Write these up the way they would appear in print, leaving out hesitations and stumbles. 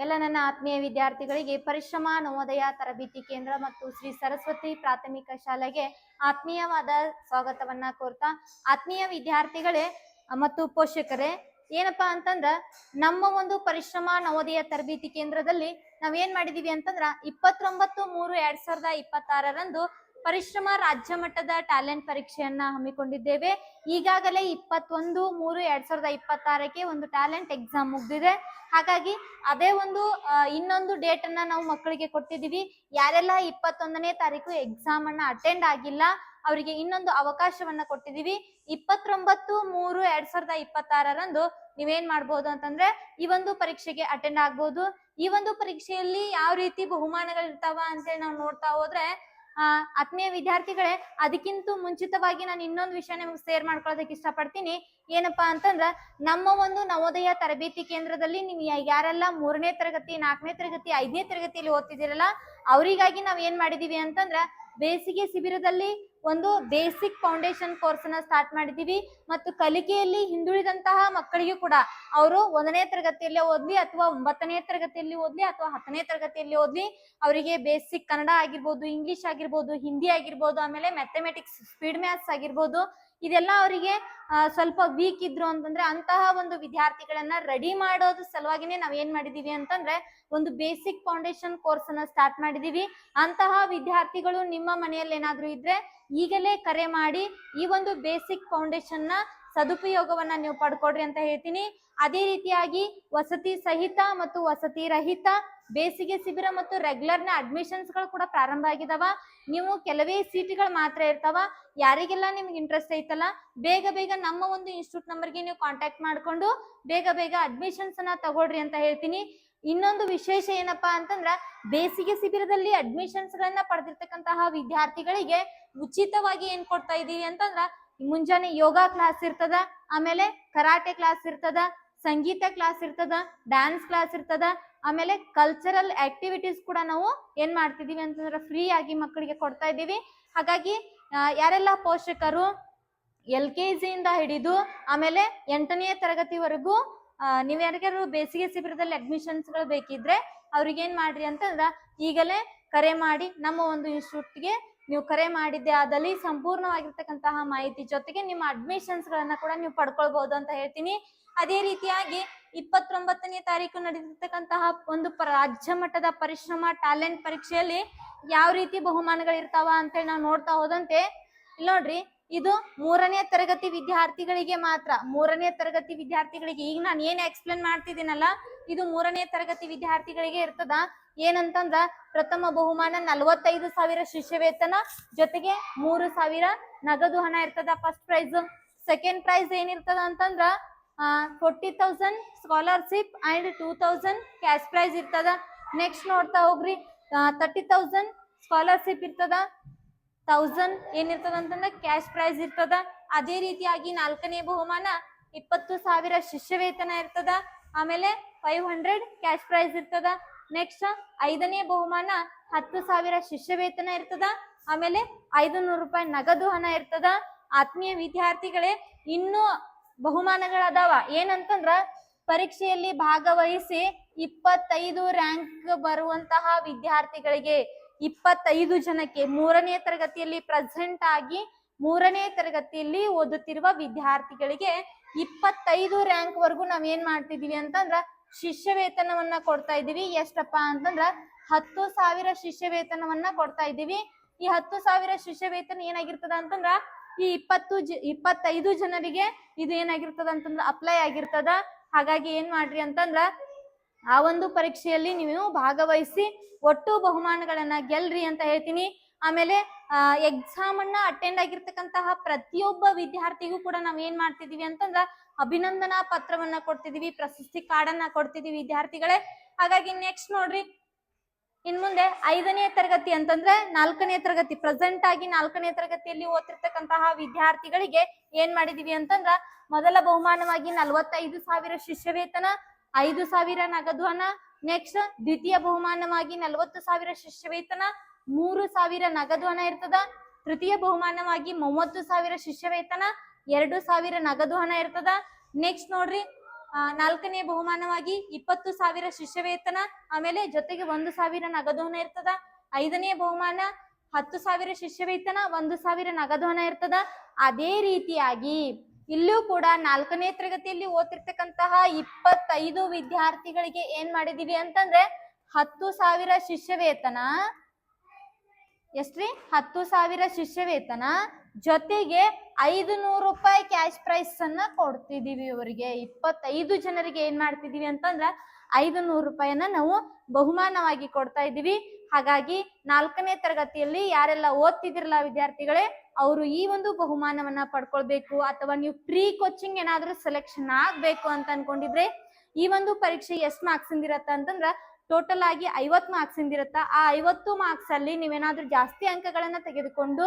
ಎಲ್ಲ ನನ್ನ ಆತ್ಮೀಯ ವಿದ್ಯಾರ್ಥಿಗಳಿಗೆ ಪರಿಶ್ರಮ ನವೋದಯ ತರಬೇತಿ ಕೇಂದ್ರ ಮತ್ತು ಶ್ರೀ ಸರಸ್ವತಿ ಪ್ರಾಥಮಿಕ ಶಾಲೆಗೆ ಆತ್ಮೀಯವಾದ ಸ್ವಾಗತವನ್ನ ಕೋರ್ತಾ, ಆತ್ಮೀಯ ವಿದ್ಯಾರ್ಥಿಗಳೇ ಮತ್ತು ಪೋಷಕರೇ, ಏನಪ್ಪಾ ಅಂತಂದ್ರ ನಮ್ಮ ಒಂದು ಪರಿಶ್ರಮ ನವೋದಯ ತರಬೇತಿ ಕೇಂದ್ರದಲ್ಲಿ ನಾವೇನ್ ಮಾಡಿದೀವಿ ಅಂತಂದ್ರ 29/3/2026 ಪರಿಶ್ರಮ ರಾಜ್ಯ ಮಟ್ಟದ ಟ್ಯಾಲೆಂಟ್ ಪರೀಕ್ಷೆಯನ್ನ ಹಮ್ಮಿಕೊಂಡಿದ್ದೇವೆ. ಈಗಾಗಲೇ 21/3/2026ಕ್ಕೆ ಒಂದು ಟ್ಯಾಲೆಂಟ್ ಎಕ್ಸಾಮ್ ಮುಗ್ದಿದೆ. ಹಾಗಾಗಿ ಅದೇ ಒಂದು ಇನ್ನೊಂದು ಡೇಟ್ ಅನ್ನ ನಾವು ಮಕ್ಕಳಿಗೆ ಕೊಟ್ಟಿದೀವಿ. ಯಾರೆಲ್ಲ 21ನೇ ತಾರೀಕು ಎಕ್ಸಾಮ್ ಅನ್ನ ಅಟೆಂಡ್ ಆಗಿಲ್ಲ ಅವರಿಗೆ ಇನ್ನೊಂದು ಅವಕಾಶವನ್ನ ಕೊಟ್ಟಿದೀವಿ. 29/3/2026 ನೀವೇನ್ ಮಾಡ್ಬೋದು ಅಂತಂದ್ರೆ ಈ ಒಂದು ಪರೀಕ್ಷೆಗೆ ಅಟೆಂಡ್ ಆಗ್ಬೋದು. ಈ ಒಂದು ಪರೀಕ್ಷೆಯಲ್ಲಿ ಯಾವ ರೀತಿ ಬಹುಮಾನಗಳಿರ್ತಾವ ಅಂತೇಳಿ ನಾವು ನೋಡ್ತಾ ಹೋದ್ರೆ, ಆತ್ಮೀಯ ವಿದ್ಯಾರ್ಥಿಗಳೇ, ಅದಕ್ಕಿಂತ ಮುಂಚಿತವಾಗಿ ನಾನು ಇನ್ನೊಂದು ವಿಷಯ ನಿಮ್ಗೆ ಶೇರ್ ಮಾಡ್ಕೊಳ್ಳೋದಕ್ಕೆ ಇಷ್ಟಪಡ್ತೀನಿ. ಏನಪ್ಪಾ ಅಂತಂದ್ರ ನಮ್ಮ ಒಂದು ನವೋದಯ ತರಬೇತಿ ಕೇಂದ್ರದಲ್ಲಿ ನೀವು ಯಾರೆಲ್ಲ 3ನೇ ತರಗತಿ 4ನೇ ತರಗತಿ 5ನೇ ತರಗತಿಯಲ್ಲಿ ಓದ್ತಿದ್ದೀರಲ್ಲ, ಅವರಿಗಾಗಿ ನಾವ್ ಏನ್ ಮಾಡಿದೀವಿ ಅಂತಂದ್ರ ಬೇಸಿಗೆ ಶಿಬಿರದಲ್ಲಿ ಒಂದು ಬೇಸಿಕ್ ಫೌಂಡೇಶನ್ ಕೋರ್ಸ್ ಅನ್ನ ಸ್ಟಾರ್ಟ್ ಮಾಡಿದೀವಿ. ಮತ್ತು ಕಲಿಕೆಯಲ್ಲಿ ಹಿಂದುಳಿದಂತಹ ಮಕ್ಕಳಿಗೂ ಕೂಡ ಅವರು 1ನೇ ತರಗತಿಯಲ್ಲೇ ಓದ್ಲಿ ಅಥವಾ 9ನೇ ತರಗತಿಯಲ್ಲಿ ಓದ್ಲಿ ಅಥವಾ 10ನೇ ತರಗತಿಯಲ್ಲಿ ಓದ್ಲಿ, ಅವರಿಗೆ ಬೇಸಿಕ್ ಕನ್ನಡ ಆಗಿರ್ಬೋದು, ಇಂಗ್ಲಿಷ್ ಆಗಿರ್ಬೋದು, ಹಿಂದಿ ಆಗಿರ್ಬೋದು, ಆಮೇಲೆ ಮ್ಯಾಥಮೆಟಿಕ್ಸ್, ಸ್ಪೀಡ್ ಮ್ಯಾಥ್ಸ್ ಆಗಿರ್ಬೋದು, ಇದೆಲ್ಲ ಅವರಿಗೆ ಸ್ವಲ್ಪ ವೀಕ್ ಇದ್ರು ಅಂತಂದ್ರೆ ಅಂತಹ ಒಂದು ವಿದ್ಯಾರ್ಥಿಗಳನ್ನ ರೆಡಿ ಮಾಡೋದ್ರ ಸಲುವಾಗಿನೇ ನಾವ್ ಏನ್ ಮಾಡಿದೀವಿ ಅಂತಂದ್ರೆ ಒಂದು ಬೇಸಿಕ್ ಫೌಂಡೇಶನ್ ಕೋರ್ಸ್ ಅನ್ನ ಸ್ಟಾರ್ಟ್ ಮಾಡಿದೀವಿ. ಅಂತಹ ವಿದ್ಯಾರ್ಥಿಗಳು ನಿಮ್ಮ ಮನೆಯಲ್ಲಿ ಏನಾದ್ರೂ ಇದ್ರೆ ಈಗಲೇ ಕರೆ ಮಾಡಿ ಈ ಒಂದು ಬೇಸಿಕ್ ಫೌಂಡೇಶನ್ ನ ಸದುಪಯೋಗವನ್ನ ನೀವು ಪಡ್ಕೊಡ್ರಿ ಅಂತ ಹೇಳ್ತೀನಿ. ಅದೇ ರೀತಿಯಾಗಿ ವಸತಿ ಸಹಿತ ಮತ್ತು ವಸತಿ ರಹಿತ ಬೇಸಿಗೆ ಶಿಬಿರ ಮತ್ತು ರೆಗ್ಯುಲರ್ ನ ಅಡ್ಮಿಷನ್ಸ್ ಗಳು ಕೂಡ ಪ್ರಾರಂಭ ಆಗಿದಾವ. ನೀವು ಕೆಲವೇ ಸೀಟ್ಗಳು ಮಾತ್ರ ಇರ್ತಾವ. ಯಾರಿಗೆಲ್ಲ ನಿಮ್ಗೆ ಇಂಟ್ರೆಸ್ಟ್ ಐತಲ್ಲ, ಬೇಗ ಬೇಗ ನಮ್ಮ ಒಂದು ಇನ್ಸ್ಟಿಟ್ಯೂಟ್ ನಂಬರ್ಗೆ ನೀವು ಕಾಂಟ್ಯಾಕ್ಟ್ ಮಾಡ್ಕೊಂಡು ಬೇಗ ಬೇಗ ಅಡ್ಮಿಷನ್ಸ್ ಅನ್ನ ತಗೊಳ್ರಿ ಅಂತ ಹೇಳ್ತೀನಿ. ಇನ್ನೊಂದು ವಿಶೇಷ ಏನಪ್ಪಾ ಅಂತಂದ್ರ ಬೇಸಿಗೆ ಶಿಬಿರದಲ್ಲಿ ಅಡ್ಮಿಷನ್ಸ್ ಗಳನ್ನ ಪಡೆದಿರ್ತಕ್ಕಂತಹ ವಿದ್ಯಾರ್ಥಿಗಳಿಗೆ ಉಚಿತವಾಗಿ ಏನ್ ಕೊಡ್ತಾ ಇದೀವಿ ಅಂತಂದ್ರ ಮುಂಜಾನೆ ಯೋಗ ಕ್ಲಾಸ್ ಇರ್ತದ, ಆಮೇಲೆ ಕರಾಟೆ ಕ್ಲಾಸ್ ಇರ್ತದ, ಸಂಗೀತ ಕ್ಲಾಸ್ ಇರ್ತದ, ಡ್ಯಾನ್ಸ್ ಕ್ಲಾಸ್ ಇರ್ತದ, ಆಮೇಲೆ ಕಲ್ಚರಲ್ ಆಕ್ಟಿವಿಟೀಸ್ ಕೂಡ ನಾವು ಏನ್ ಮಾಡ್ತಿದೀವಿ ಅಂತಂದ್ರೆ ಫ್ರೀ ಆಗಿ ಮಕ್ಕಳಿಗೆ ಕೊಡ್ತಾ ಇದ್ದೀವಿ. ಹಾಗಾಗಿ ಯಾರೆಲ್ಲ ಪೋಷಕರು LKG ಇಂದ ಹಿಡಿದು ಆಮೇಲೆ 8ನೇ ತರಗತಿವರೆಗೂ ನೀವ್ ಯಾರಿಗಾರು ಬೇಸಿಗೆ ಶಿಬಿರದಲ್ಲಿ ಅಡ್ಮಿಷನ್ಸ್ ಗಳು ಬೇಕಿದ್ರೆ ಅವ್ರಿಗೆ ಏನ್ ಮಾಡ್ರಿ ಅಂತಂದ್ರ ಈಗಲೇ ಕರೆ ಮಾಡಿ ನಮ್ಮ ಒಂದು ಇನ್ಸ್ಟಿಟ್ಯೂಟ್ಗೆ ನೀವು ಕರೆ ಮಾಡಿದ್ದೆ ಆದಲ್ಲಿ ಸಂಪೂರ್ಣವಾಗಿರ್ತಕ್ಕಂತಹ ಮಾಹಿತಿ ಜೊತೆಗೆ ನಿಮ್ಮ ಅಡ್ಮಿಷನ್ಸ್ ಗಳನ್ನ ಕೂಡ ನೀವು ಪಡ್ಕೊಳ್ಬಹುದು ಅಂತ ಹೇಳ್ತೀನಿ. ಅದೇ ರೀತಿಯಾಗಿ 29ನೇ ತಾರೀಕು ನಡೆದಿರ್ತಕ್ಕಂತಹ ಒಂದು ರಾಜ್ಯ ಮಟ್ಟದ ಪರಿಶ್ರಮ ಟ್ಯಾಲೆಂಟ್ ಪರೀಕ್ಷೆಯಲ್ಲಿ ಯಾವ ರೀತಿ ಬಹುಮಾನಗಳಿರ್ತಾವ ಅಂತೇಳಿ ನಾವು ನೋಡ್ತಾ ಹೋದಂತೆ ನೋಡ್ರಿ, ಇದು 3ನೇ ತರಗತಿ ವಿದ್ಯಾರ್ಥಿಗಳಿಗೆ ಮಾತ್ರ. 3ನೇ ತರಗತಿ ವಿದ್ಯಾರ್ಥಿಗಳಿಗೆ ಈಗ ನಾನು ಏನ್ ಎಕ್ಸ್ಪ್ಲೇನ್ ಮಾಡ್ತಿದ್ದೀನಲ್ಲ, ಇದು 3ನೇ ತರಗತಿ ವಿದ್ಯಾರ್ಥಿಗಳಿಗೆ ಇರ್ತದ. ಏನಂತಂದ್ರ ಪ್ರಥಮ ಬಹುಮಾನ 45,000 ಶಿಷ್ಯ ವೇತನ ಜೊತೆಗೆ 3,000 ನಗದು ಹಣ ಇರ್ತದ ಫಸ್ಟ್ ಪ್ರೈಸ್. ಸೆಕೆಂಡ್ ಪ್ರೈಸ್ ಏನಿರ್ತದ ಅಂತಂದ್ರ 40,000 ಸ್ಕಾಲರ್ಶಿಪ್ ಅಂಡ್ 2,000 ಕ್ಯಾಶ್ ಪ್ರೈಸ್ ಇರ್ತದ. ನೆಕ್ಸ್ಟ್ ನೋಡ್ತಾ ಹೋಗ್ರಿ, 30,000 ಸ್ಕಾಲರ್ಶಿಪ್ ಇರ್ತದ, 1000 ಏನಿರ್ತದ ಅಂತಂದ್ರೆ ಕ್ಯಾಶ್ ಪ್ರೈಸ್ ಇರ್ತದ. ಅದೇ ರೀತಿಯಾಗಿ 4ನೇ ಬಹುಮಾನ 20,000 ಶಿಷ್ಯ ವೇತನ ಇರ್ತದ, ಆಮೇಲೆ 500 ಕ್ಯಾಶ್ ಪ್ರೈಸ್ ಇರ್ತದ. ನೆಕ್ಸ್ಟ್ 5ನೇ ಬಹುಮಾನ 10,000 ಶಿಷ್ಯ ವೇತನ ಇರ್ತದ, ಆಮೇಲೆ 500 ರೂಪಾಯಿ ನಗದು ಹಣ ಇರ್ತದ. ಆತ್ಮೀಯ ವಿದ್ಯಾರ್ಥಿಗಳೇ, ಇನ್ನೂ ಬಹುಮಾನಗಳದಾವ. ಏನಂತಂದ್ರ ಪರೀಕ್ಷೆಯಲ್ಲಿ ಭಾಗವಹಿಸಿ 25 ರ್ಯಾಂಕ್ ಬರುವಂತಹ ವಿದ್ಯಾರ್ಥಿಗಳಿಗೆ 25 ಜನಕ್ಕೆ 3ನೇ ತರಗತಿಯಲ್ಲಿ ಪ್ರೆಸೆಂಟ್ ಆಗಿ 3ನೇ ತರಗತಿಯಲ್ಲಿ ಓದುತ್ತಿರುವ ವಿದ್ಯಾರ್ಥಿಗಳಿಗೆ 25 ರ್ಯಾಂಕ್ ವರೆಗೂ ನಾವ್ ಏನ್ ಮಾಡ್ತಿದೀವಿ ಅಂತಂದ್ರ ಶಿಷ್ಯ ವೇತನವನ್ನ ಕೊಡ್ತಾ ಇದೀವಿ. ಎಷ್ಟಪ್ಪ ಅಂತಂದ್ರ 10,000 ಶಿಷ್ಯ ವೇತನವನ್ನ ಕೊಡ್ತಾ ಇದೀವಿ. ಈ 10,000 ಶಿಷ್ಯ ವೇತನ ಏನಾಗಿರ್ತದ ಅಂತಂದ್ರ ಈ 25 ಜನರಿಗೆ ಇದು ಏನಾಗಿರ್ತದ ಅಂತಂದ್ರ ಅಪ್ಲೈ ಆಗಿರ್ತದ. ಹಾಗಾಗಿ ಏನ್ ಮಾಡ್ರಿ ಅಂತಂದ್ರ ಆ ಒಂದು ಪರೀಕ್ಷೆಯಲ್ಲಿ ನೀವು ಭಾಗವಹಿಸಿ ಒಟ್ಟು ಬಹುಮಾನಗಳನ್ನ ಗೆಲ್ರಿ ಅಂತ ಹೇಳ್ತೀನಿ. ಆಮೇಲೆ ಎಕ್ಸಾಮ್ ಅನ್ನ ಅಟೆಂಡ್ ಆಗಿರ್ತಕ್ಕಂತಹ ಪ್ರತಿಯೊಬ್ಬ ವಿದ್ಯಾರ್ಥಿಗೂ ಕೂಡ ನಾವ್ ಏನ್ ಮಾಡ್ತಿದೀವಿ ಅಂತಂದ್ರ ಅಭಿನಂದನಾ ಪತ್ರವನ್ನ ಕೊಡ್ತಿದೀವಿ, ಪ್ರಶಸ್ತಿ ಕಾರ್ಡನ್ನ ಕೊಡ್ತಿದೀವಿ ವಿದ್ಯಾರ್ಥಿಗಳೇ. ಹಾಗಾಗಿ ನೆಕ್ಸ್ಟ್ ನೋಡ್ರಿ, ಇನ್ ಮುಂದೆ 5ನೇ ತರಗತಿ ಅಂತಂದ್ರೆ 4ನೇ ತರಗತಿ ಪ್ರೆಸೆಂಟ್ ಆಗಿ 4ನೇ ತರಗತಿಯಲ್ಲಿ ಓದ್ತಿರ್ತಕ್ಕಂತಹ ವಿದ್ಯಾರ್ಥಿಗಳಿಗೆ ಏನ್ ಮಾಡಿದೀವಿ ಅಂತಂದ್ರ ಮೊದಲ ಬಹುಮಾನವಾಗಿ 45,000 ಶಿಷ್ಯ ವೇತನ, 5,000 ನಗದು ಹಣ. ನೆಕ್ಸ್ಟ್ ದ್ವಿತೀಯ ಬಹುಮಾನವಾಗಿ 40,000 ಶಿಷ್ಯ ವೇತನ, 3,000 ನಗದು ಹಣ ಇರ್ತದ. ತೃತೀಯ ಬಹುಮಾನವಾಗಿ 30,000 ಶಿಷ್ಯ ವೇತನ, 2,000 ನಗದು ಹಣ ಇರ್ತದ. ನೆಕ್ಸ್ಟ್ ನೋಡ್ರಿ, 4ನೇ ಬಹುಮಾನವಾಗಿ 20,000 ಶಿಷ್ಯ ವೇತನ, ಆಮೇಲೆ ಜೊತೆಗೆ 1,000 ನಗದು ಹಣ ಇರ್ತದ. 5ನೇ ಬಹುಮಾನ 10,000 ಶಿಷ್ಯ ವೇತನ, 1,000 ನಗದು ಹಣ ಇರ್ತದ. ಅದೇ ರೀತಿಯಾಗಿ ಇಲ್ಲೂ ಕೂಡ 4ನೇ ತರಗತಿಯಲ್ಲಿ ಓದ್ತಿರ್ತಕ್ಕಂತಹ 25 ವಿದ್ಯಾರ್ಥಿಗಳಿಗೆ ಏನ್ ಮಾಡಿದೀವಿ ಅಂತಂದ್ರೆ 10,000 ಶಿಷ್ಯ ವೇತನ, ಎಷ್ಟ್ರಿ 10,000 ಶಿಷ್ಯ ವೇತನ ಜೊತೆಗೆ 500 ರೂಪಾಯಿ ಕ್ಯಾಶ್ ಪ್ರೈಸ್ ಅನ್ನ ಕೊಡ್ತಿದೀವಿ. ಇವರಿಗೆ 25 ಜನರಿಗೆ ಏನ್ ಮಾಡ್ತಿದೀವಿ ಅಂತಂದ್ರ 500 ರೂಪಾಯಿಯನ್ನ ನಾವು ಬಹುಮಾನವಾಗಿ ಕೊಡ್ತಾ ಇದ್ದೀವಿ. ಹಾಗಾಗಿ 4ನೇ ತರಗತಿಯಲ್ಲಿ ಯಾರೆಲ್ಲ ಓದ್ತಿದಿರಲ್ಲ ವಿದ್ಯಾರ್ಥಿಗಳೇ, ಅವರು ಈ ಒಂದು ಬಹುಮಾನವನ್ನ ಪಡ್ಕೊಳ್ಬೇಕು. ಅಥವಾ ನೀವು ಪ್ರೀ ಕೋಚಿಂಗ್ ಏನಾದ್ರೂ ಸೆಲೆಕ್ಷನ್ ಆಗ್ಬೇಕು ಅಂತ ಅನ್ಕೊಂಡಿದ್ರೆ ಈ ಒಂದು ಪರೀಕ್ಷೆ ಎಷ್ಟು ಮಾರ್ಕ್ಸ್ ಇಂದಿರತ್ತ ಅಂತಂದ್ರ ಟೋಟಲ್ ಆಗಿ 50 ಮಾರ್ಕ್ಸ್ ಇಂದಿರತ್ತ. ಆ 50 ಮಾರ್ಕ್ಸ್ ಅಲ್ಲಿ ನೀವೇನಾದ್ರೂ ಜಾಸ್ತಿ ಅಂಕಗಳನ್ನ ತೆಗೆದುಕೊಂಡು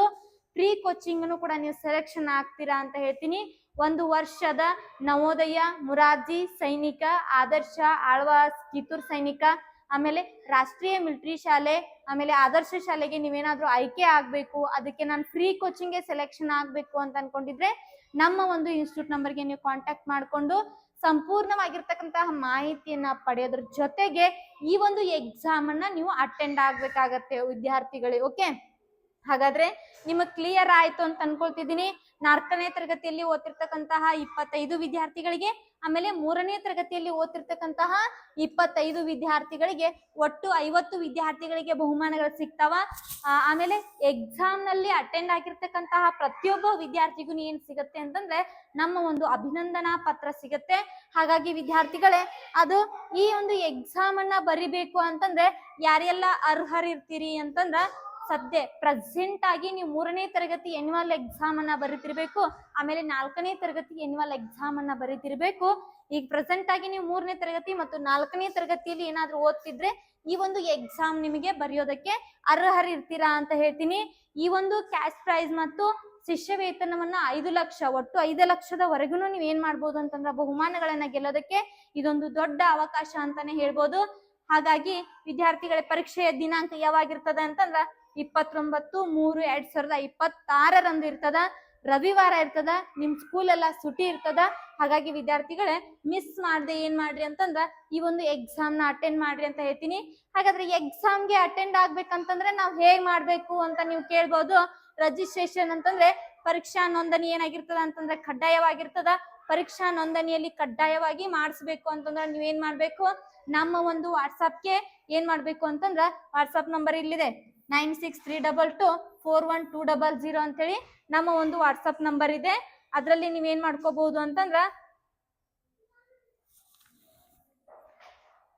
ಪ್ರೀ ಕೋಚಿಂಗ್ ಕೂಡ ನೀವು ಸೆಲೆಕ್ಷನ್ ಆಗ್ತೀರಾ ಅಂತ ಹೇಳ್ತೀನಿ. 1 ವರ್ಷದ ನವೋದಯ, ಮುರಾರ್ಜಿ, ಸೈನಿಕ, ಆದರ್ಶ, ಆಳ್ವಾಸ್, ಕಿತ್ತೂರ್ ಸೈನಿಕ, ಆಮೇಲೆ ರಾಷ್ಟ್ರೀಯ ಮಿಲಿಟರಿ ಶಾಲೆ, ಆಮೇಲೆ ಆದರ್ಶ ಶಾಲೆಗೆ ನೀವೇನಾದ್ರೂ ಆಯ್ಕೆ ಆಗ್ಬೇಕು, ಅದಕ್ಕೆ ನಾನು ಫ್ರೀ ಕೋಚಿಂಗ್ಗೆ ಸೆಲೆಕ್ಷನ್ ಆಗ್ಬೇಕು ಅಂತ ಅನ್ಕೊಂಡಿದ್ರೆ ನಮ್ಮ ಒಂದು ಇನ್ಸ್ಟಿಟ್ಯೂಟ್ ನಂಬರ್ಗೆ ನೀವು ಕಾಂಟ್ಯಾಕ್ಟ್ ಮಾಡಿಕೊಂಡು ಸಂಪೂರ್ಣವಾಗಿರ್ತಕ್ಕಂತಹ ಮಾಹಿತಿಯನ್ನ ಪಡೆಯೋದ್ರ ಜೊತೆಗೆ ಈ ಒಂದು ಎಕ್ಸಾಮ್ ಅನ್ನ ನೀವು ಅಟೆಂಡ್ ಆಗ್ಬೇಕಾಗತ್ತೆ ವಿದ್ಯಾರ್ಥಿಗಳೇ. ಓಕೆ, ಹಾಗಾದ್ರೆ ನಿಮಗೆ ಕ್ಲಿಯರ್ ಆಯ್ತು ಅಂತ ಅನ್ಕೊಳ್ತಿದ್ದೀನಿ. 4ನೇ ತರಗತಿಯಲ್ಲಿ ಓದ್ತಿರ್ತಕ್ಕಂತಹ 25 ವಿದ್ಯಾರ್ಥಿಗಳಿಗೆ, ಆಮೇಲೆ 3ನೇ ತರಗತಿಯಲ್ಲಿ ಓದ್ತಿರ್ತಕ್ಕಂತಹ 25 ವಿದ್ಯಾರ್ಥಿಗಳಿಗೆ ಒಟ್ಟು 50 ವಿದ್ಯಾರ್ಥಿಗಳಿಗೆ ಬಹುಮಾನಗಳು ಸಿಗ್ತಾವ. ಆಮೇಲೆ ಎಕ್ಸಾಮ್ ನಲ್ಲಿ ಅಟೆಂಡ್ ಆಗಿರ್ತಕ್ಕಂತಹ ಪ್ರತಿಯೊಬ್ಬ ವಿದ್ಯಾರ್ಥಿಗೂ ಏನ್ ಸಿಗತ್ತೆ ಅಂತಂದ್ರೆ ನಮ್ಮ ಒಂದು ಅಭಿನಂದನಾ ಪತ್ರ ಸಿಗತ್ತೆ. ಹಾಗಾಗಿ ವಿದ್ಯಾರ್ಥಿಗಳೇ, ಅದು ಈ ಒಂದು ಎಕ್ಸಾಮ್ ಅನ್ನ ಬರಿಬೇಕು ಅಂತಂದ್ರೆ ಯಾರೆಲ್ಲ ಅರ್ಹರಿರ್ತೀರಿ ಅಂತಂದ್ರ ಸದ್ಯ ಪ್ರೆಸೆಂಟ್ ಆಗಿ ನೀವು 3ನೇ ತರಗತಿ ಎನ್ಯುವಲ್ ಎಕ್ಸಾಮ್ ಅನ್ನ ಬರೀತಿರ್ಬೇಕು, ಆಮೇಲೆ 4ನೇ ತರಗತಿ ಎನ್ಯುವಲ್ ಎಕ್ಸಾಮ್ ಅನ್ನ ಬರೀತಿರ್ಬೇಕು. ಈಗ ಪ್ರೆಸೆಂಟ್ ಆಗಿ ನೀವು 3ನೇ ತರಗತಿ ಮತ್ತು 4ನೇ ತರಗತಿಯಲ್ಲಿ ಏನಾದ್ರೂ ಓದ್ತಿದ್ರೆ ಈ ಒಂದು ಎಕ್ಸಾಮ್ ನಿಮಗೆ ಬರೆಯೋದಕ್ಕೆ ಅರ್ಹರಿರ್ತೀರಾ ಅಂತ ಹೇಳ್ತೀನಿ. ಈ ಒಂದು ಕ್ಯಾಶ್ ಪ್ರೈಸ್ ಮತ್ತು ಶಿಷ್ಯ ವೇತನವನ್ನ 5 ಲಕ್ಷ, ಒಟ್ಟು 5 ಲಕ್ಷದವರೆಗೂ ನೀವು ಏನ್ ಮಾಡ್ಬೋದು ಅಂತಂದ್ರೆ ಬಹುಮಾನಗಳನ್ನ ಗೆಲ್ಲೋದಕ್ಕೆ ಇದೊಂದು ದೊಡ್ಡ ಅವಕಾಶ ಅಂತಾನೆ ಹೇಳ್ಬೋದು. ಹಾಗಾಗಿ ವಿದ್ಯಾರ್ಥಿಗಳ ಪರೀಕ್ಷೆಯ ದಿನಾಂಕ ಯಾವಾಗಿರ್ತದ ಅಂತಂದ್ರ 29/3/2026 ಇರ್ತದ, ರವಿವಾರ ಇರ್ತದ. ನಿಮ್ ಸ್ಕೂಲ್ ಎಲ್ಲ ಸುಟಿ ಇರ್ತದ. ಹಾಗಾಗಿ ವಿದ್ಯಾರ್ಥಿಗಳೇ ಮಿಸ್ ಮಾಡದೆ ಏನ್ ಮಾಡ್ರಿ ಅಂತಂದ್ರ ಈ ಒಂದು ಎಕ್ಸಾಮ್ ನ ಅಟೆಂಡ್ ಮಾಡ್ರಿ ಅಂತ ಹೇಳ್ತೀನಿ. ಹಾಗಾದ್ರೆ ಎಕ್ಸಾಮ್ಗೆ ಅಟೆಂಡ್ ಆಗ್ಬೇಕಂತಂದ್ರೆ ನಾವ್ ಹೇಗ್ ಮಾಡ್ಬೇಕು ಅಂತ ನೀವು ಕೇಳ್ಬೋದು. ರಿಜಿಸ್ಟ್ರೇಷನ್ ಅಂತಂದ್ರೆ ಪರೀಕ್ಷಾ ನೋಂದಣಿ ಏನಾಗಿರ್ತದ ಅಂತಂದ್ರೆ ಕಡ್ಡಾಯವಾಗಿರ್ತದ. ಪರೀಕ್ಷಾ ನೋಂದಣಿಯಲ್ಲಿ ಕಡ್ಡಾಯವಾಗಿ ಮಾಡಿಸ್ಬೇಕು ಅಂತಂದ್ರೆ ನೀವೇನ್ ಮಾಡ್ಬೇಕು, ನಮ್ಮ ಒಂದು ವಾಟ್ಸಪ್ಗೆ ಏನ್ ಮಾಡ್ಬೇಕು ಅಂತಂದ್ರ ವಾಟ್ಸಪ್ ನಂಬರ್ ಇಲ್ಲಿದೆ 9632241200 ಅಂತೇಳಿ ನಮ್ಮ ಒಂದು ವಾಟ್ಸಪ್ ನಂಬರ್ ಇದೆ. ಅದರಲ್ಲಿ ನೀವೇನ್ ಮಾಡ್ಕೋಬಹುದು ಅಂತಂದ್ರ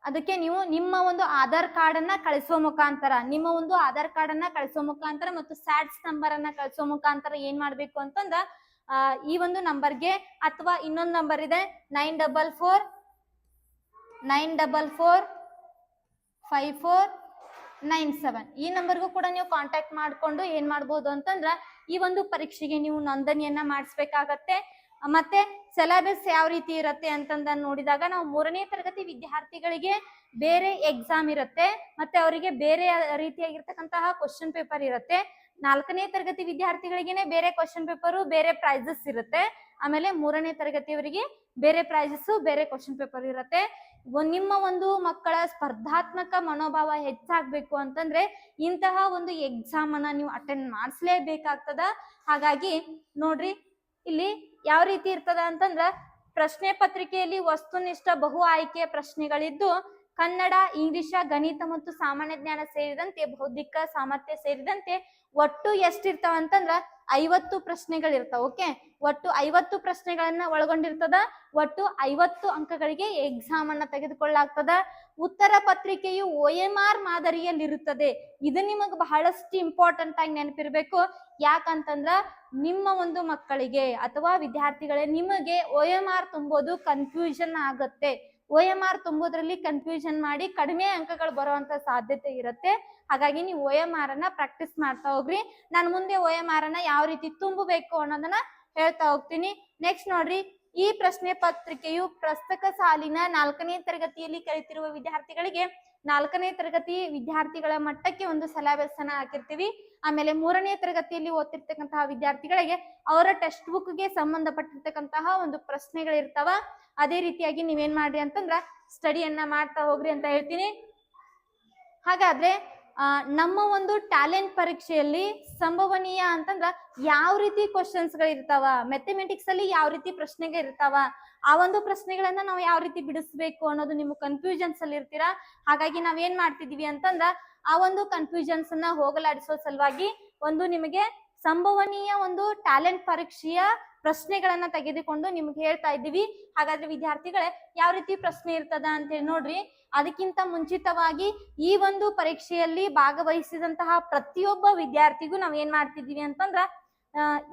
ಅದಕ್ಕೆ ನೀವು ನಿಮ್ಮ ಒಂದು ಆಧಾರ್ ಕಾರ್ಡ್ ಅನ್ನ ಕಳಿಸೋ ಮುಖಾಂತರ, ಮತ್ತು ಸ್ಯಾಟ್ಸ್ ನಂಬರ್ ಅನ್ನ ಕಳಿಸೋ ಮುಖಾಂತರ ಏನ್ ಮಾಡ್ಬೇಕು ಅಂತಂದ್ರ ಈ ಒಂದು ನಂಬರ್ಗೆ, ಅಥವಾ ಇನ್ನೊಂದು ನಂಬರ್ ಇದೆ 9445497 ಈ ನಂಬರ್ಗೂ ಕೂಡ ನೀವು ಕಾಂಟ್ಯಾಕ್ಟ್ ಮಾಡ್ಕೊಂಡು ಏನ್ ಮಾಡ್ಬೋದು ಅಂತಂದ್ರ ಈ ಒಂದು ಪರೀಕ್ಷೆಗೆ ನೀವು ನೋಂದಣಿಯನ್ನ ಮಾಡಿಸ್ಬೇಕಾಗತ್ತೆ. ಮತ್ತೆ ಸಿಲೆಬಸ್ ಯಾವ ರೀತಿ ಇರುತ್ತೆ ಅಂತಂದ ನೋಡಿದಾಗ ನಾವು 3ನೇ ತರಗತಿ ವಿದ್ಯಾರ್ಥಿಗಳಿಗೆ ಬೇರೆ ಎಕ್ಸಾಮ್ ಇರುತ್ತೆ, ಮತ್ತೆ ಅವರಿಗೆ ಬೇರೆ ರೀತಿಯಾಗಿರ್ತಕ್ಕಂತಹ ಕ್ವಶನ್ ಪೇಪರ್ ಇರುತ್ತೆ. 4ನೇ ತರಗತಿ ವಿದ್ಯಾರ್ಥಿಗಳಿಗೆನೆ ಬೇರೆ ಕ್ವಶನ್ ಪೇಪರು, ಬೇರೆ ಪ್ರೈಸಸ್ ಇರುತ್ತೆ. ಆಮೇಲೆ 3ನೇ ತರಗತಿಯವರಿಗೆ ಬೇರೆ ಪ್ರೈಸಸ್, ಬೇರೆ ಕ್ವಶನ್ ಪೇಪರ್ ಇರುತ್ತೆ. ನಿಮ್ಮ ಒಂದು ಮಕ್ಕಳ ಸ್ಪರ್ಧಾತ್ಮಕ ಮನೋಭಾವ ಹೆಚ್ಚಾಗ್ಬೇಕು ಅಂತಂದ್ರೆ ಇಂತಹ ಒಂದು ಎಕ್ಸಾಮ್ ಅನ್ನ ನೀವು ಅಟೆಂಡ್ ಮಾಡಿಸ್ಲೇಬೇಕಾಗ್ತದ. ಹಾಗಾಗಿ ನೋಡ್ರಿ, ಇಲ್ಲಿ ಯಾವ ರೀತಿ ಇರ್ತದ ಅಂತಂದ್ರ ಪ್ರಶ್ನೆ ಪತ್ರಿಕೆಯಲ್ಲಿ ವಸ್ತುನಿಷ್ಠ ಬಹು ಆಯ್ಕೆ ಪ್ರಶ್ನೆಗಳಿದ್ದು ಕನ್ನಡ, ಇಂಗ್ಲಿಷ, ಗಣಿತ ಮತ್ತು ಸಾಮಾನ್ಯ ಜ್ಞಾನ ಸೇರಿದಂತೆ ಬೌದ್ಧಿಕ ಸಾಮರ್ಥ್ಯ ಸೇರಿದಂತೆ ಒಟ್ಟು ಎಷ್ಟಿರ್ತಾವ ಅಂತಂದ್ರ 50 ಪ್ರಶ್ನೆಗಳಿರ್ತಾವ. ಓಕೆ, ಒಟ್ಟು 50 ಪ್ರಶ್ನೆಗಳನ್ನ ಒಳಗೊಂಡಿರ್ತದ. ಒಟ್ಟು 50 ಅಂಕಗಳಿಗೆ ಎಕ್ಸಾಮ್ ಅನ್ನ ತೆಗೆದುಕೊಳ್ಳಲಾಗ್ತದ. ಉತ್ತರ ಪತ್ರಿಕೆಯು OMR ಮಾದರಿಯಲ್ಲಿರುತ್ತದೆ. ಇದು ನಿಮಗೆ ಬಹಳಷ್ಟು ಇಂಪಾರ್ಟೆಂಟ್ ಆಗಿ ನೆನಪಿರ್ಬೇಕು. ಯಾಕಂತಂದ್ರ ನಿಮ್ಮ ಒಂದು ಮಕ್ಕಳಿಗೆ ಅಥವಾ ವಿದ್ಯಾರ್ಥಿಗಳೇ ನಿಮಗೆ OMR ತುಂಬೋದು ಕನ್ಫ್ಯೂಷನ್ ಆಗತ್ತೆ. OMR ತುಂಬೋದ್ರಲ್ಲಿ ಕನ್ಫ್ಯೂಷನ್ ಮಾಡಿ ಕಡಿಮೆ ಅಂಕಗಳು ಬರುವಂತ ಸಾಧ್ಯತೆ ಇರುತ್ತೆ. ಹಾಗಾಗಿ ನೀವು OMR ಅನ್ನ ಪ್ರಾಕ್ಟೀಸ್ ಮಾಡ್ತಾ ಹೋಗ್ರಿ. ನಾನು ಮುಂದೆ OMR ಅನ್ನ ಯಾವ ರೀತಿ ತುಂಬಬೇಕು ಅನ್ನೋದನ್ನ ಹೇಳ್ತಾ ಹೋಗ್ತೀನಿ. ನೆಕ್ಸ್ಟ್ ನೋಡ್ರಿ, ಈ ಪ್ರಶ್ನೆ ಪತ್ರಿಕೆಯು ಪ್ರಸಕ್ತ ಸಾಲಿನ 4ನೇ ತರಗತಿಯಲ್ಲಿ ಕಲಿತಿರುವ ವಿದ್ಯಾರ್ಥಿಗಳಿಗೆ 4ನೇ ತರಗತಿ ವಿದ್ಯಾರ್ಥಿಗಳ ಮಟ್ಟಕ್ಕೆ ಒಂದು ಸಿಲೆಬಸ್ ಅನ್ನ ಹಾಕಿರ್ತೀವಿ. ಆಮೇಲೆ 3ನೇ ತರಗತಿಯಲ್ಲಿ ಓದ್ತಿರ್ತಕ್ಕಂತಹ ವಿದ್ಯಾರ್ಥಿಗಳಿಗೆ ಅವರ ಟೆಕ್ಸ್ಟ್ ಬುಕ್ಗೆ ಸಂಬಂಧಪಟ್ಟಿರ್ತಕ್ಕಂತಹ ಒಂದು ಪ್ರಶ್ನೆಗಳಿರ್ತಾವ. ಅದೇ ರೀತಿಯಾಗಿ ನೀವೇನ್ ಮಾಡ್ರಿ ಅಂತಂದ್ರ ಸ್ಟಡಿಯನ್ನ ಮಾಡ್ತಾ ಹೋಗ್ರಿ ಅಂತ ಹೇಳ್ತೀನಿ. ಹಾಗಾದ್ರೆ ನಮ್ಮ ಒಂದು ಟ್ಯಾಲೆಂಟ್ ಪರೀಕ್ಷೆಯಲ್ಲಿ ಸಂಭವನೀಯ ಅಂತಂದ್ರ ಯಾವ ರೀತಿ ಕ್ವಶನ್ಸ್ ಗಳಿರ್ತಾವ, ಮ್ಯಾಥಮೆಟಿಕ್ಸ್ ಅಲ್ಲಿ ಯಾವ ರೀತಿ ಪ್ರಶ್ನೆಗಳಿರ್ತಾವ, ಆ ಒಂದು ಪ್ರಶ್ನೆಗಳನ್ನ ನಾವು ಯಾವ ರೀತಿ ಬಿಡಿಸ್ಬೇಕು ಅನ್ನೋದು ನಿಮ್ಮ ಕನ್ಫ್ಯೂಷನ್ಸ್ ಅಲ್ಲಿ ಇರ್ತೀರಾ. ಹಾಗಾಗಿ ನಾವೇನ್ ಮಾಡ್ತಿದೀವಿ ಅಂತಂದ್ರ ಆ ಒಂದು ಕನ್ಫ್ಯೂಷನ್ಸ್ ಅನ್ನ ಹೋಗಲಾಡಿಸೋ ಸಲುವಾಗಿ ಒಂದು ನಿಮಗೆ ಸಂಭವನೀಯ ಒಂದು ಟ್ಯಾಲೆಂಟ್ ಪರೀಕ್ಷೆಯ ಪ್ರಶ್ನೆಗಳನ್ನ ತೆಗೆದುಕೊಂಡು ನಿಮ್ಗೆ ಹೇಳ್ತಾ ಇದ್ದೀವಿ. ಹಾಗಾದ್ರೆ ವಿದ್ಯಾರ್ಥಿಗಳೇ ಯಾವ ರೀತಿ ಪ್ರಶ್ನೆ ಇರ್ತದ ಅಂತ ಹೇಳಿ ನೋಡ್ರಿ. ಅದಕ್ಕಿಂತ ಮುಂಚಿತವಾಗಿ ಈ ಒಂದು ಪರೀಕ್ಷೆಯಲ್ಲಿ ಭಾಗವಹಿಸಿದಂತಹ ಪ್ರತಿಯೊಬ್ಬ ವಿದ್ಯಾರ್ಥಿಗೂ ನಾವ್ ಏನ್ ಮಾಡ್ತಿದೀವಿ ಅಂತಂದ್ರ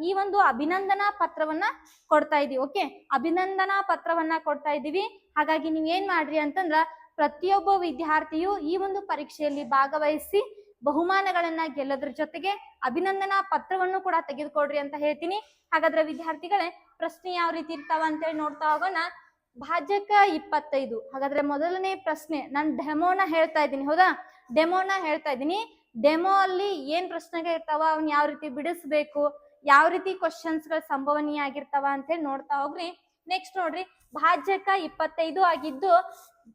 ಈ ಒಂದು ಅಭಿನಂದನಾ ಪತ್ರವನ್ನ ಕೊಡ್ತಾ ಇದೀವಿ. ಓಕೆ, ಅಭಿನಂದನಾ ಪತ್ರವನ್ನ ಕೊಡ್ತಾ ಇದೀವಿ. ಹಾಗಾಗಿ ನೀವ್ ಏನ್ ಮಾಡ್ರಿ ಅಂತಂದ್ರ ಪ್ರತಿಯೊಬ್ಬ ವಿದ್ಯಾರ್ಥಿಯು ಈ ಒಂದು ಪರೀಕ್ಷೆಯಲ್ಲಿ ಭಾಗವಹಿಸಿ ಬಹುಮಾನಗಳನ್ನ ಗೆಲ್ಲೋದ್ರ ಜೊತೆಗೆ ಅಭಿನಂದನಾ ಪತ್ರವನ್ನು ಕೂಡ ತೆಗೆದುಕೊಡ್ರಿ ಅಂತ ಹೇಳ್ತೀನಿ. ಹಾಗಾದ್ರೆ ವಿದ್ಯಾರ್ಥಿಗಳೇ ಪ್ರಶ್ನೆ ಯಾವ ರೀತಿ ಇರ್ತಾವ ಅಂತೇಳಿ ನೋಡ್ತಾ ಹೋಗೋಣ. ಭಾಜಕ 25. ಹಾಗಾದ್ರೆ ಮೊದಲನೇ ಪ್ರಶ್ನೆ ನಾನು ಡೆಮೋನ ಹೇಳ್ತಾ ಇದ್ದೀನಿ. ಹೌದಾ, ಡೆಮೋನ ಹೇಳ್ತಾ ಇದ್ದೀನಿ. ಡೆಮೋ ಅಲ್ಲಿ ಏನ್ ಪ್ರಶ್ನೆಗಳು ಇರ್ತಾವ, ಅವ್ನ ಯಾವ ರೀತಿ ಬಿಡಿಸ್ಬೇಕು, ಯಾವ ರೀತಿ ಕ್ವಶನ್ಸ್ ಗಳು ಸಂಭವನೀಯ ಆಗಿರ್ತಾವ ಅಂತ ಹೇಳಿ ನೋಡ್ತಾ ಹೋಗ್ರಿ. ನೆಕ್ಸ್ಟ್ ನೋಡ್ರಿ, ಭಾಜಕ 25 ಆಗಿದ್ದು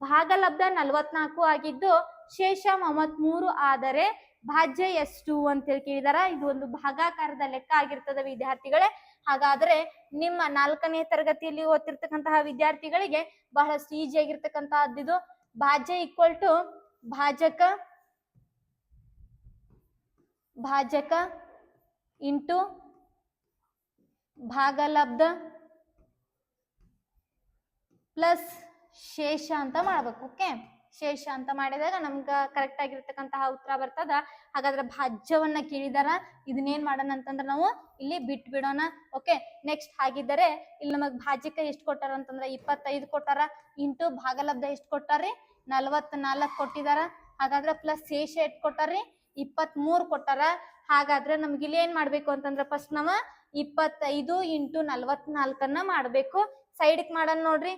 ಭಾಗಲಬ್ಧ 44 ಆಗಿದ್ದು ಶೇಷ 33 ಆದರೆ ಭಾಜ್ಯ ಎಷ್ಟು ಅಂತ ಹೇಳಿ ಕೇಳಿದಾರ. ಇದು ಒಂದು ಭಾಗಾಕಾರದ ಲೆಕ್ಕ ಆಗಿರ್ತದೆ ವಿದ್ಯಾರ್ಥಿಗಳೇ. ಹಾಗಾದ್ರೆ ನಿಮ್ಮ 4ನೇ ತರಗತಿಯಲ್ಲಿ ಓದ್ತಿರ್ತಕ್ಕಂತಹ ವಿದ್ಯಾರ್ಥಿಗಳಿಗೆ ಬಹಳಷ್ಟು ಈಜಿ ಆಗಿರ್ತಕ್ಕಂತಹದ್ದು ಇದು. ಭಾಜ್ಯ ಈಕ್ವಲ್ ಟು ಭಾಜಕ ಇಂಟು ಭಾಗಲಬ್ಧ ಪ್ಲಸ್ ಶೇಷ ಅಂತ ಮಾಡ್ಬೇಕು. ಓಕೆ, ಶೇಷ ಅಂತ ಮಾಡಿದಾಗ ನಮ್ಗ ಕರೆಕ್ಟ್ ಆಗಿರ್ತಕ್ಕಂತಹ ಉತ್ತರ ಬರ್ತದ. ಹಾಗಾದ್ರೆ ಭಾಜ್ಯವನ್ನ ಕೇಳಿದಾರ, ಇದನ್ನೇನ್ ಮಾಡೋಣ ಅಂತಂದ್ರೆ ನಾವು ಇಲ್ಲಿ ಬಿಟ್ಟು ಬಿಡೋಣ. ಓಕೆ, ನೆಕ್ಸ್ಟ್ ಹಾಗಿದ್ದರೆ ಇಲ್ಲಿ ನಮಗ್ ಭಾಜ್ಯಕ ಎಷ್ಟು ಕೊಟ್ಟಾರ ಅಂತಂದ್ರೆ 25 ಕೊಟ್ಟಾರ. ಇಂಟು ಭಾಗಲಬ್ಧ ಎಷ್ಟು ಕೊಟ್ಟಾರಿ 44 ಕೊಟ್ಟಿದಾರ. ಹಾಗಾದ್ರೆ ಪ್ಲಸ್ ಶೇಷ ಎಷ್ಟು ಕೊಟ್ಟಾರಿ 23 ಕೊಟ್ಟಾರ. ಹಾಗಾದ್ರೆ ನಮ್ಗೆ ಇಲ್ಲಿ ಏನ್ ಮಾಡ್ಬೇಕು ಅಂತಂದ್ರೆ ಫಸ್ಟ್ ನಾವ 25 ಇಂಟು 44 ಮಾಡ್ಬೇಕು. ಸೈಡ್ಕ್ ಮಾಡೋಣ ನೋಡ್ರಿ.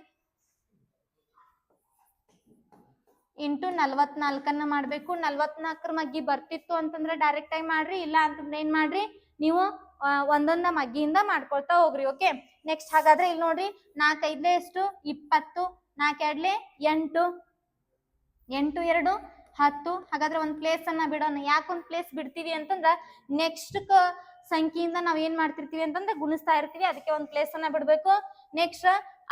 ಇಂಟು 44 ಮಾಡ್ಬೇಕು. 44 ಮಗ್ಗಿ ಬರ್ತಿತ್ತು ಅಂತಂದ್ರೆ ಡೈರೆಕ್ಟ್ ಆಗಿ ಮಾಡ್ರಿ, ಇಲ್ಲ ಅಂತಂದ್ರೆ ಏನ್ ಮಾಡ್ರಿ ನೀವು ಒಂದೊಂದ ಮಗ್ಗಿಯಿಂದ ಮಾಡ್ಕೊಳ್ತಾ ಹೋಗ್ರಿ. ಓಕೆ, ನೆಕ್ಸ್ಟ್ ಹಾಗಾದ್ರೆ ಇಲ್ಲಿ ನೋಡ್ರಿ 4 5 ಎಷ್ಟು 20, 4 2 8, 8 2 10. ಹಾಗಾದ್ರೆ ಒಂದ್ ಪ್ಲೇಸ್ ಅನ್ನ ಬಿಡೋಣ. ಯಾಕೆ ಒಂದ್ ಪ್ಲೇಸ್ ಬಿಡ್ತೀವಿ ಅಂತಂದ್ರ ನೆಕ್ಸ್ಟ್ ಸಂಖ್ಯೆಯಿಂದ ನಾವ್ ಏನ್ ಮಾಡ್ತಿರ್ತೀವಿ ಅಂತಂದ್ರೆ ಗುಣಿಸ್ತಾ ಇರ್ತೀವಿ, ಅದಕ್ಕೆ ಒಂದ್ ಪ್ಲೇಸ್ ಅನ್ನ ಬಿಡ್ಬೇಕು. ನೆಕ್ಸ್ಟ್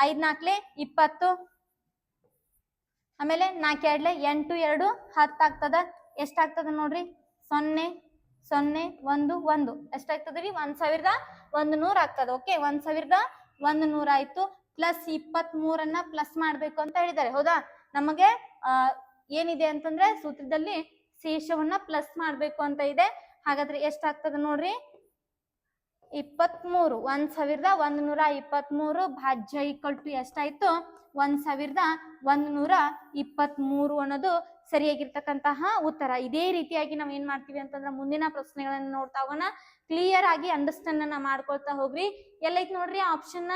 5 4 20, ಆಮೇಲೆ 4 2 8 2 10 ಆಗ್ತದ. ಎಷ್ಟಾಗ್ತದ ನೋಡ್ರಿ 0 0 1 1 ಎಷ್ಟಾಗ್ತದ್ರಿ 1100 ಆಗ್ತದ. ಓಕೆ, 1100 ಆಯ್ತು. ಪ್ಲಸ್ 23 ಪ್ಲಸ್ ಮಾಡ್ಬೇಕು ಅಂತ ಹೇಳಿದ್ದಾರೆ. ಹೌದಾ, ನಮಗೆ ಏನಿದೆ ಅಂತಂದ್ರೆ ಸೂತ್ರದಲ್ಲಿ ಶೇಷವನ್ನ ಪ್ಲಸ್ ಮಾಡ್ಬೇಕು ಅಂತ ಇದೆ. ಹಾಗಾದ್ರೆ ಎಷ್ಟಾಗ್ತದ ನೋಡ್ರಿ 23. 1123 ಭಾಜ್ಯ ಈಕ್ವಲ್ ಟು ಎಷ್ಟಾಯ್ತು 1123 ಅನ್ನೋದು ಸರಿಯಾಗಿರ್ತಕ್ಕಂತಹ ಉತ್ತರ. ಇದೇ ರೀತಿಯಾಗಿ ನಾವ್ ಏನ್ ಮಾಡ್ತೀವಿ ಅಂತಂದ್ರೆ ಮುಂದಿನ ಪ್ರಶ್ನೆಗಳನ್ನ ನೋಡ್ತಾ ಹೋಗೋಣ. ಕ್ಲಿಯರ್ ಆಗಿ ಅಂಡರ್ಸ್ಟ್ಯಾಂಡ್ ಅನ್ನ ಮಾಡ್ಕೊಳ್ತಾ ಹೋಗ್ರಿ. ಎಲ್ಲೈತ್ ನೋಡ್ರಿ ಆಪ್ಷನ್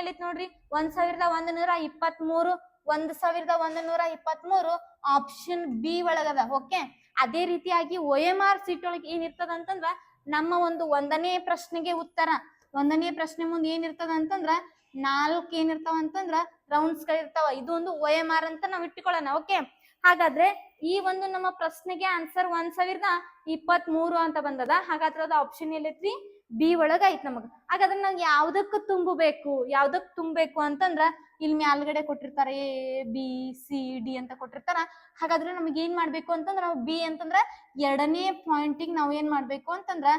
ಎಲ್ಲೈತ್ ನೋಡ್ರಿ 1123, 1123 ಆಪ್ಷನ್ ಬಿ ಒಳಗದ. ಓಕೆ, ಅದೇ ರೀತಿಯಾಗಿ OMR ಸೀಟ್ ಒಳಗೆ ಏನಿರ್ತದ ಅಂತಂದ್ರ ನಮ್ಮ ಒಂದು 1ನೇ ಪ್ರಶ್ನೆಗೆ ಉತ್ತರ, 1ನೇ ಪ್ರಶ್ನೆ ಮುಂದೆ ಏನಿರ್ತದ ಅಂತಂದ್ರ 4 ಏನಿರ್ತಾವ ಅಂತಂದ್ರ ರೌಂಡ್ಸ್ ಗಳಿರ್ತಾವ. ಇದು ಒಂದು OMR ಅಂತ ನಾವ್ ಇಟ್ಟುಕೊಳ್ಳೋಣ. ಓಕೆ, ಹಾಗಾದ್ರೆ ಈ ಒಂದು ನಮ್ಮ ಪ್ರಶ್ನೆಗೆ ಆನ್ಸರ್ 1023 ಅಂತ ಬಂದದ. ಹಾಗಾದ್ರೆ ಅದು ಆಪ್ಷನ್ ಎಲ್ಲೈತ್ರಿ ಬಿ ಒಳಗ ಐತ್ ನಮಗ. ಹಾಗಾದ್ರೆ ನಾವ್ ಯಾವ್ದಕ್ ತುಂಬಬೇಕು ಅಂತಂದ್ರ ಇಲ್ಲಿ ಮ್ಯಾಲ್ಗಡೆ ಕೊಟ್ಟಿರ್ತಾರ ABCD ಅಂತ ಕೊಟ್ಟಿರ್ತಾರ. ಹಾಗಾದ್ರೆ ನಮ್ಗೆ ಏನ್ ಮಾಡ್ಬೇಕು ಅಂತಂದ್ರ ನಾವು ಬಿ ಅಂತಂದ್ರ 2ನೇ ಪಾಯಿಂಟಿಗೆ ನಾವ್ ಏನ್ ಮಾಡ್ಬೇಕು ಅಂತಂದ್ರ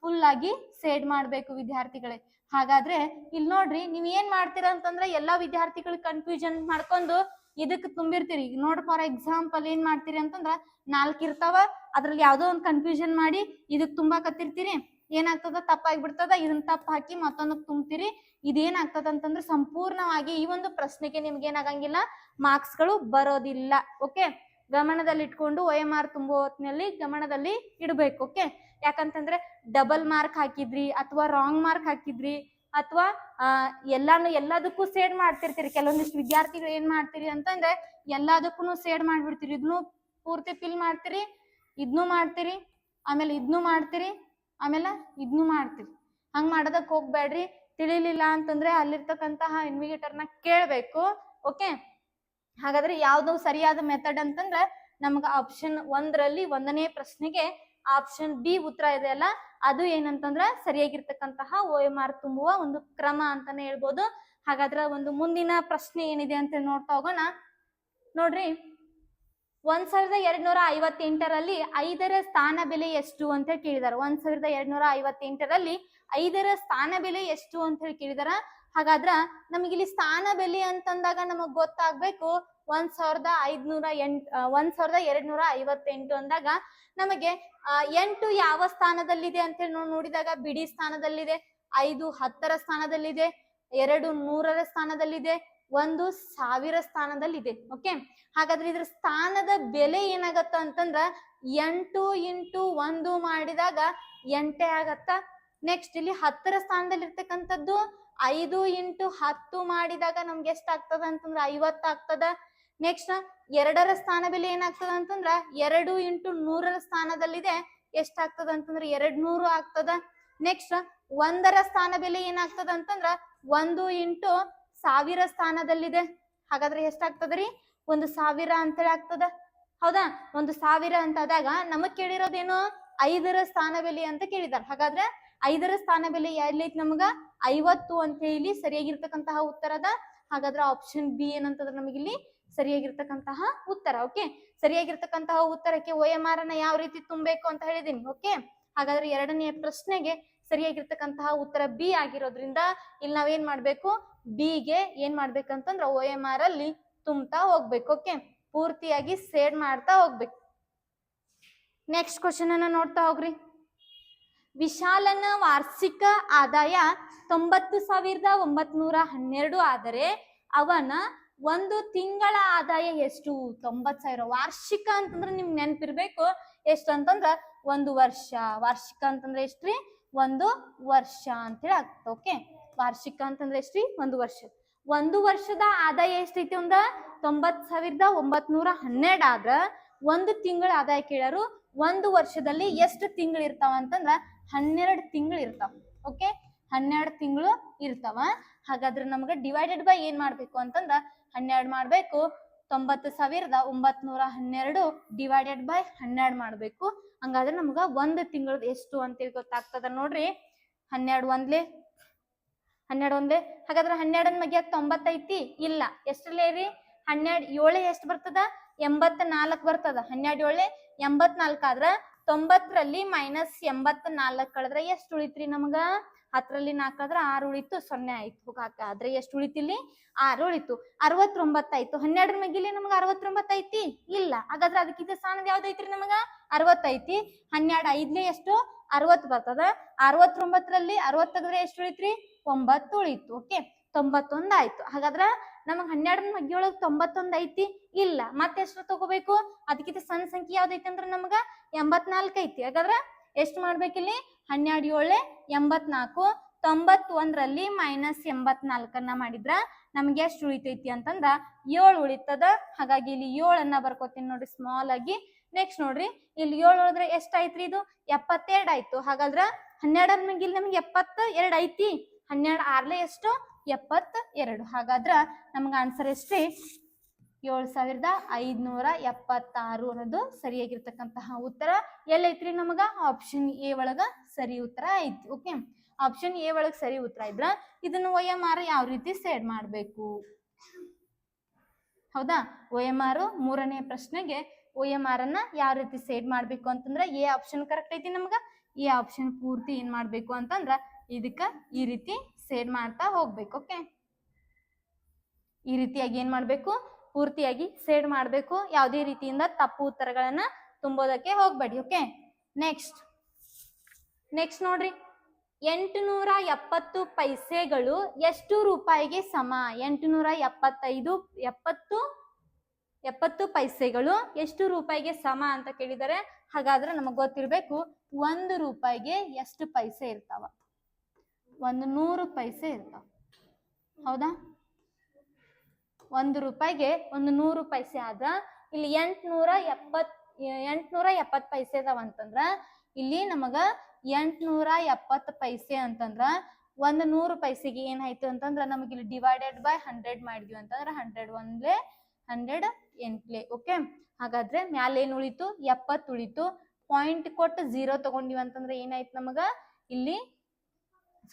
ಫುಲ್ ಆಗಿ ಸೇಡ್ ಮಾಡ್ಬೇಕು ವಿದ್ಯಾರ್ಥಿಗಳೇ. ಹಾಗಾದ್ರೆ ಇಲ್ಲಿ ನೋಡ್ರಿ ನೀವ್ ಏನ್ ಮಾಡ್ತೀರಾ ಅಂತಂದ್ರೆ ಎಲ್ಲಾ ವಿದ್ಯಾರ್ಥಿಗಳು ಕನ್ಫ್ಯೂಷನ್ ಮಾಡ್ಕೊಂಡು ಇದಕ್ ತುಂಬಿರ್ತೀರಿ. ನೋಡ್ ಫಾರ್ ಎಕ್ಸಾಂಪಲ್ ಏನ್ ಮಾಡ್ತೀರಿ ಅಂತಂದ್ರ 4 ಇರ್ತಾವ, ಅದ್ರಲ್ಲಿ ಯಾವ್ದೋ ಒಂದ್ ಕನ್ಫ್ಯೂಷನ್ ಮಾಡಿ ಇದಕ್ ತುಂಬಾಕತ್ತಿರ್ತೀರಿ. ಏನಾಗ್ತದ ತಪ್ಪಾಗಿ ಬಿಡ್ತದ, ಇದನ್ನ ತಪ್ಪು ಹಾಕಿ ಮತ್ತೊಂದಕ್ ತುಂಬ್ತೀರಿ. ಇದೇನಾಗ್ತದ ಅಂತಂದ್ರೆ ಸಂಪೂರ್ಣವಾಗಿ ಈ ಒಂದು ಪ್ರಶ್ನೆಗೆ ನಿಮ್ಗೆ ಏನಾಗಂಗಿಲ್ಲ, ಮಾರ್ಕ್ಸ್ ಗಳು ಬರೋದಿಲ್ಲ. ಓಕೆ, ಗಮನದಲ್ಲಿ ಇಟ್ಕೊಂಡು OMR ತುಂಬೋ ಹೊತ್ತಿನಲ್ಲಿ ಗಮನದಲ್ಲಿ ಇಡ್ಬೇಕು. ಓಕೆ, ಯಾಕಂತಂದ್ರೆ ಡಬಲ್ ಮಾರ್ಕ್ ಹಾಕಿದ್ರಿ ಅಥವಾ ರಾಂಗ್ ಮಾರ್ಕ್ ಹಾಕಿದ್ರಿ ಅಥವಾ ಎಲ್ಲದಕ್ಕೂ ಸೇಡ್ ಮಾಡ್ತಿರ್ತೀರಿ. ಕೆಲವೊಂದಿಷ್ಟು ವಿದ್ಯಾರ್ಥಿಗಳು ಏನ್ ಮಾಡ್ತೀರಿ ಅಂತಂದ್ರೆ ಎಲ್ಲದಕ್ಕೂ ಸೇಡ್ ಮಾಡ್ಬಿಡ್ತೀರಿ. ಇದನ್ನು ಪೂರ್ತಿ ಫಿಲ್ ಮಾಡ್ತೀರಿ, ಇದನ್ನು ಮಾಡ್ತೀರಿ, ಆಮೇಲೆ ಇದನ್ನು ಮಾಡ್ತೀರಿ, ಆಮೇಲೆ ಇದನ್ನು ಮಾಡ್ತೀರಿ. ಹಂಗ್ ಮಾಡೋದಕ್ಕೆ ಹೋಗ್ಬೇಡ್ರಿ. ತಿಳಿಲಿಲ್ಲ ಅಂತಂದ್ರೆ ಅಲ್ಲಿರ್ತಕ್ಕಂತಹ ಇನ್ವಿಗೇಟರ್ನ ಕೇಳಬೇಕು. ಓಕೆ, ಹಾಗಾದ್ರೆ ಯಾವ್ದು ಸರಿಯಾದ ಮೆಥಡ್ ಅಂತಂದ್ರೆ ನಮ್ಗೆ ಆಪ್ಷನ್ 1ರಲ್ಲಿ 1ನೇ ಪ್ರಶ್ನೆಗೆ ಆಪ್ಷನ್ ಬಿ ಉತ್ತರ ಇದೆ ಅಲ್ಲ, ಅದು ಏನಂತಂದ್ರ ಸರಿಯಾಗಿರ್ತಕ್ಕಂತಹ OMR ತುಂಬುವ ಒಂದು ಕ್ರಮ ಅಂತಾನೆ ಹೇಳ್ಬೋದು. ಹಾಗಾದ್ರೆ ಒಂದು ಮುಂದಿನ ಪ್ರಶ್ನೆ ಏನಿದೆ ಅಂತ ನೋಡ್ತಾ ಹೋಗೋಣ. ನೋಡ್ರಿ, 1258ರಲ್ಲಿ 5ರ ಸ್ಥಾನ ಬೆಲೆ ಎಷ್ಟು ಅಂತ ಹೇಳಿ ಕೇಳಿದಾರೆ. 1258ರಲ್ಲಿ 5ರ ಸ್ಥಾನ ಬೆಲೆ ಎಷ್ಟು ಅಂತ ಹೇಳಿ ಕೇಳಿದಾರ. ಹಾಗಾದ್ರ ನಮಗೆ ಇಲ್ಲಿ ಸ್ಥಾನ ಬೆಲೆ ಅಂತಂದಾಗ ನಮಗ್ ಗೊತ್ತಾಗ್ಬೇಕು 1258 ಅಂದಾಗ ನಮಗೆ 8 ಯಾವ ಸ್ಥಾನದಲ್ಲಿದೆ ಅಂತ ಹೇಳಿ ನೋಡಿದಾಗ ಬಿಡಿ ಸ್ಥಾನದಲ್ಲಿದೆ, 5 10ರ ಸ್ಥಾನದಲ್ಲಿದೆ, 2 100ರ ಸ್ಥಾನದಲ್ಲಿದೆ, 1 1000 ಸ್ಥಾನದಲ್ಲಿದೆ. ಓಕೆ, ಹಾಗಾದ್ರೆ ಇದ್ರ ಸ್ಥಾನದ ಬೆಲೆ ಏನಾಗತ್ತ ಅಂತಂದ್ರ 8 × 1 ಮಾಡಿದಾಗ 8 ಆಗತ್ತ. ನೆಕ್ಸ್ಟ್ ಇಲ್ಲಿ 10ರ ಸ್ಥಾನದಲ್ಲಿ ಇರ್ತಕ್ಕಂಥದ್ದು 5 × 10 ಮಾಡಿದಾಗ ನಮ್ಗೆ ಎಷ್ಟ್ ಆಗ್ತದ ಅಂತಂದ್ರ 50 ಆಗ್ತದ. ನೆಕ್ಸ್ಟ್ 2ರ ಸ್ಥಾನ ಬೆಲೆ ಏನಾಗ್ತದ ಅಂತಂದ್ರ 2 × 100ರ ಸ್ಥಾನದಲ್ಲಿದೆ, ಎಷ್ಟಾಗ್ತದ ಅಂತಂದ್ರ 200 ಆಗ್ತದ. ನೆಕ್ಸ್ಟ್ 1ರ ಸ್ಥಾನ ಬೆಲೆ ಏನಾಗ್ತದ ಅಂತಂದ್ರ 1 × 1000 ಸ್ಥಾನದಲ್ಲಿದೆ. ಹಾಗಾದ್ರೆ ಎಷ್ಟಾಗ್ತದ್ರಿ? 1000 ಅಂತೇಳಿ ಆಗ್ತದ. ಹೌದಾ? 1000 ಅಂತ ಆದಾಗ ನಮಗ್ ಕೇಳಿರೋದೇನು 5ರ ಸ್ಥಾನ ಬೆಲೆ ಅಂತ ಕೇಳಿದಾರೆ. ಹಾಗಾದ್ರೆ 5ರ ಸ್ಥಾನ ಬೆಲೆ ಎಲ್ಲೈತಿ ನಮಗ 50 ಅಂತ ಹೇಳಿ ಸರಿಯಾಗಿರ್ತಕ್ಕಂತಹ ಉತ್ತರದ. ಹಾಗಾದ್ರೆ ಆಪ್ಷನ್ ಬಿ ಏನಂತಂದ್ರೆ ನಮಗಿಲ್ಲಿ ಸರಿಯಾಗಿರ್ತಕ್ಕಂತಹ ಉತ್ತರ. ಓಕೆ, ಸರಿಯಾಗಿರ್ತಕ್ಕಂತಹ ಉತ್ತರಕ್ಕೆ OMR ಅನ್ನ ಯಾವ ರೀತಿ ತುಂಬಬೇಕು ಅಂತ ಹೇಳಿದೀನಿ. ಓಕೆ, ಹಾಗಾದ್ರೆ 2ನೇ ಪ್ರಶ್ನೆಗೆ ಸರಿಯಾಗಿರ್ತಕ್ಕಂತಹ ಉತ್ತರ ಬಿ ಆಗಿರೋದ್ರಿಂದ ಇಲ್ಲಿ ನಾವೇನ್ ಮಾಡ್ಬೇಕು, ಬಿಗೆ ಏನ್ ಮಾಡ್ಬೇಕಂತಂದ್ರ OMR ಅಲ್ಲಿ ತುಂಬ್ತಾ ಹೋಗ್ಬೇಕು. ಓಕೆ, ಪೂರ್ತಿಯಾಗಿ ಸೇಡ್ ಮಾಡ್ತಾ ಹೋಗ್ಬೇಕು. ನೆಕ್ಸ್ಟ್ ಕ್ವಶನ್ ಅನ್ನ ನೋಡ್ತಾ ಹೋಗ್ರಿ. ವಿಶಾಲನ ವಾರ್ಷಿಕ ಆದಾಯ 90,912 ಆದರೆ ಅವನ ಒಂದು ತಿಂಗಳ ಆದಾಯ ಎಷ್ಟು? 90,000. ವಾರ್ಷಿಕ ಅಂತಂದ್ರೆ ನಿಮ್ಗೆ ನೆನಪಿರ್ಬೇಕು ಎಷ್ಟು ಅಂತಂದ್ರ 1 ವರ್ಷ. ವಾರ್ಷಿಕ ಅಂತಂದ್ರೆ ಎಷ್ಟ್ರಿ? 1 ವರ್ಷ ಅಂತೇಳಿ ಆಗ್ತದೆ. ಓಕೆ, ವಾರ್ಷಿಕ ಅಂತಂದ್ರೆ ಎಷ್ಟ್ರಿ? 1 ವರ್ಷ. 1 ವರ್ಷದ ಆದಾಯ ಎಷ್ಟೈತಿ? 90,912 ಆದ್ರ 1 ತಿಂಗಳ ಆದಾಯ ಕೇಳರು. 1 ವರ್ಷದಲ್ಲಿ ಎಷ್ಟು ತಿಂಗಳು ಇರ್ತಾವ ಅಂತಂದ್ರ 12 ತಿಂಗಳು ಇರ್ತಾವ. ಓಕೆ, 12 ತಿಂಗಳು ಇರ್ತಾವ. ಹಾಗಾದ್ರೆ ನಮ್ಗೆ ಡಿವೈಡೆಡ್ ಬೈ ಏನ್ ಮಾಡ್ಬೇಕು ಅಂತಂದ್ರ 12 ಮಾಡ್ಬೇಕು. 90,912 ಡಿವೈಡೆಡ್ ಬೈ 12 ಮಾಡ್ಬೇಕು. ಹಂಗಾದ್ರೆ ನಮ್ಗ 1 ತಿಂಗಳದ ಎಷ್ಟು ಅಂತೇಳಿ ಗೊತ್ತಾಗ್ತದ ನೋಡ್ರಿ. 12 ಒಂದ್ಲೆ. ಹಾಗಾದ್ರೆ 12 ಮಗೆ 90 ಐತಿ? ಇಲ್ಲ. ಎಷ್ಟರಲ್ಲೇ ರೀ? 12 7 ಎಷ್ಟು ಬರ್ತದ? 84 ಬರ್ತದ. 12 7 84 ಆದ್ರ 90ರಲ್ಲಿ -84 ಕಳೆದ್ರೆ ಎಷ್ಟು ಉಳಿತ್ರಿ ನಮಗ? 10ರಲ್ಲಿ 4 ಆದ್ರ 6 ಉಳಿತು, 0 ಆಯ್ತು. ಆದ್ರೆ ಎಷ್ಟು ಉಳಿತಿಲ್ಲಿ? 6 ಉಳಿತು. 69 ಆಯ್ತು. 12 ಮಗಿಲಿ ನಮಗ 69 ಐತಿ? ಇಲ್ಲ. ಹಾಗಾದ್ರೆ ಅದಕ್ಕಿಂತ ಸ್ಥಾನದ ಯಾವ್ದೈತ್ರಿ ನಮಗ? 60 ಐತಿ. 12 5ಲೆ ಎಷ್ಟು? 60 ಬರ್ತದ. 69ರಲ್ಲಿ 60 ತೆಗೆದ್ರೆ ಎಷ್ಟು ಉಳಿತ್ರಿ? 9 ಉಳಿತು. ಓಕೆ, 91 ಆಯ್ತು. ಹಾಗಾದ್ರ ನಮಗ್ 12 ಮಗ್ಗಿಯೊಳಗ್ 91 ಐತಿ? ಇಲ್ಲ. ಮತ್ತೆ ಎಷ್ಟು ತಗೋಬೇಕು? ಅದಕ್ಕಿಂತ ಸಣ್ಣ ಸಂಖ್ಯೆ ಯಾವ್ದೈತಿ ಅಂದ್ರ ನಮಗ 84 ಐತಿ. ಹಾಗಾದ್ರ ಎಷ್ಟು ಮಾಡ್ಬೇಕಿಲ್ಲಿ? 12 7 84. 91ರಲ್ಲಿ -84 ಮಾಡಿದ್ರ ನಮ್ಗೆ ಎಷ್ಟು ಉಳಿತೈತಿ ಅಂತಂದ್ರ 7 ಉಳಿತದ. ಹಾಗಾಗಿ ಇಲ್ಲಿ 7 ಬರ್ಕೋತೀನಿ ನೋಡ್ರಿ ಸ್ಮಾಲ್ ಆಗಿ. ನೆಕ್ಸ್ಟ್ ನೋಡ್ರಿ, ಇಲ್ಲಿ 7 ಉಳಿದ್ರೆ ಎಷ್ಟ್ ಐತ್ರಿ? ಇದು 72 ಆಯ್ತು. ಹಾಗಾದ್ರ 12 ಮಿಗಿಲ್ ನಮ್ಗೆ 72 ಐತಿ. 12 6ಲೆ ಎಷ್ಟು? 72. ಹಾಗಾದ್ರ ನಮ್ಗೆ ಆನ್ಸರ್ ಎಷ್ಟ್ರಿ? 7,576 ಅನ್ನೋದು ಸರಿಯಾಗಿರ್ತಕ್ಕಂತಹ ಉತ್ತರ. ಎಲ್ಲೈತ್ರಿ ನಮಗ? ಆಪ್ಷನ್ ಎ ಒಳಗ ಸರಿ ಉತ್ತರ ಐತಿ. ಓಕೆ, ಆಪ್ಷನ್ ಎ ಒಳಗ ಸರಿ ಉತ್ತರ ಇದ್ರ ಇದನ್ನ OMR ಯಾವ ರೀತಿ ಸೇಡ್ ಮಾಡ್ಬೇಕು? ಹೌದಾ? OMR 3ನೇ ಪ್ರಶ್ನೆಗೆ OMR ಅನ್ನ ಯಾವ ರೀತಿ ಸೇಡ್ ಮಾಡ್ಬೇಕು ಅಂತಂದ್ರ ಎ ಆಪ್ಷನ್ ಕರೆಕ್ಟ್ ಐತಿ ನಮಗ. ಎ ಆಪ್ಷನ್ ಪೂರ್ತಿ ಏನ್ ಮಾಡ್ಬೇಕು ಅಂತಂದ್ರ ಇದಕ್ಕ ಈ ರೀತಿ ಸೇಡ್ ಮಾಡ್ತಾ ಹೋಗ್ಬೇಕು. ಓಕೆ, ಈ ರೀತಿಯಾಗಿ ಏನ್ ಮಾಡ್ಬೇಕು? ಪೂರ್ತಿಯಾಗಿ ಸೇಡ್ ಮಾಡ್ಬೇಕು. ಯಾವುದೇ ರೀತಿಯಿಂದ ತಪ್ಪು ಉತ್ತರಗಳನ್ನ ತುಂಬೋದಕ್ಕೆ ಹೋಗ್ಬೇಡಿ. ಓಕೆ, ನೆಕ್ಸ್ಟ್ ನೋಡ್ರಿ, 870 ಪೈಸೆಗಳು ಎಷ್ಟು ರೂಪಾಯಿಗೆ ಸಮ? 870 ಪೈಸೆಗಳು ಎಷ್ಟು ರೂಪಾಯಿಗೆ ಸಮ ಅಂತ ಕೇಳಿದರೆ ಹಾಗಾದ್ರೆ ನಮಗ್ ಗೊತ್ತಿರ್ಬೇಕು 1 ರೂಪಾಯಿಗೆ ಎಷ್ಟು ಪೈಸೆ ಇರ್ತಾವ? 100 ಪೈಸೆ ಇರ್ತಾವ. ಹೌದಾ? 1 ರೂಪಾಯಿಗೆ 100 ಪೈಸೆ ಆದ್ರ ಇಲ್ಲಿ 870 ಪೈಸೆ ಇದಾವ ಅಂತಂದ್ರ ಇಲ್ಲಿ ನಮಗ 870 ಪೈಸೆ ಅಂತಂದ್ರ 100 ಪೈಸೆಗೆ ಏನಾಯ್ತು ಅಂತಂದ್ರ ನಮಗೆ ಇಲ್ಲಿ ಡಿವೈಡೆಡ್ ಬೈ 100 ಮಾಡಿದ್ವಿ ಅಂತಂದ್ರ 100 ಒಂದ್ಲೆ 100 ಎಂಟ್ಲೆ. ಓಕೆ, ಹಾಗಾದ್ರೆ ಮ್ಯಾಲ ಏನ್ ಉಳಿತು 70 ಉಳಿತು. ಪಾಯಿಂಟ್ ಕೊಟ್ಟು 0 ತಗೊಂಡಿವಿ ಅಂತಂದ್ರೆ ಏನಾಯ್ತು ನಮಗ ಇಲ್ಲಿ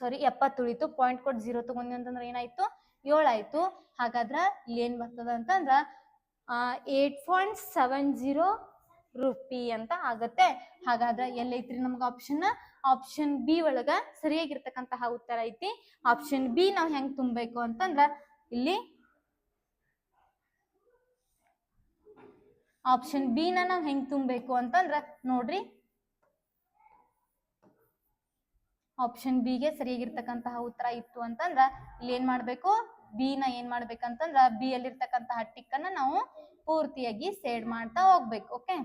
70 ಉಳಿತು. ಪಾಯಿಂಟ್ ಕೊಟ್ಟು 0 ತಗೊಂಡಿವಿ ಅಂತಂದ್ರೆ ಏನಾಯ್ತು 7 ಆಯ್ತು. ಹಾಗಾದ್ರ ಇಲ್ಲಿ ಏನ್ ಬರ್ತದ ಅಂತಂದ್ರ 8.70 ರೂಪಿ ಅಂತ ಆಗತ್ತೆ. ಹಾಗಾದ್ರೆ ಎಲ್ಲೈತ್ರಿ ನಮ್ಗ ಆಪ್ಷನ್ ಬಿ ಒಳಗ ಸರಿಯಾಗಿರ್ತಕ್ಕಂತಹ ಉತ್ತರ ಐತಿ. ಆಪ್ಷನ್ ಬಿ ನಾವ್ ಹೆಂಗ್ ತುಂಬಬೇಕು ಅಂತಂದ್ರ ಇಲ್ಲಿ ಆಪ್ಷನ್ ಬಿ ನಾವ್ ಹೆಂಗ್ ತುಂಬಬೇಕು ಅಂತಂದ್ರ ನೋಡ್ರಿ, ಆಪ್ಷನ್ ಬಿ ಗೆ ಸರಿಯಾಗಿರ್ತಕ್ಕಂತಹ ಉತ್ತರ ಇತ್ತು ಅಂತಂದ್ರ ಇಲ್ಲಿ ಏನ್ ಮಾಡ್ಬೇಕು, ಬಿ ನ ಏನ್ ಮಾಡ್ಬೇಕಂತಂದ್ರ ಬಿ ಅಲ್ಲಿರ್ತಕ್ಕಂತಹ ಟಿಕ್ ಅನ್ನ ನಾವು ಪೂರ್ತಿಯಾಗಿ ಸೇಡ್ ಮಾಡ್ತಾ ಹೋಗ್ಬೇಕು. ಓಕೆ,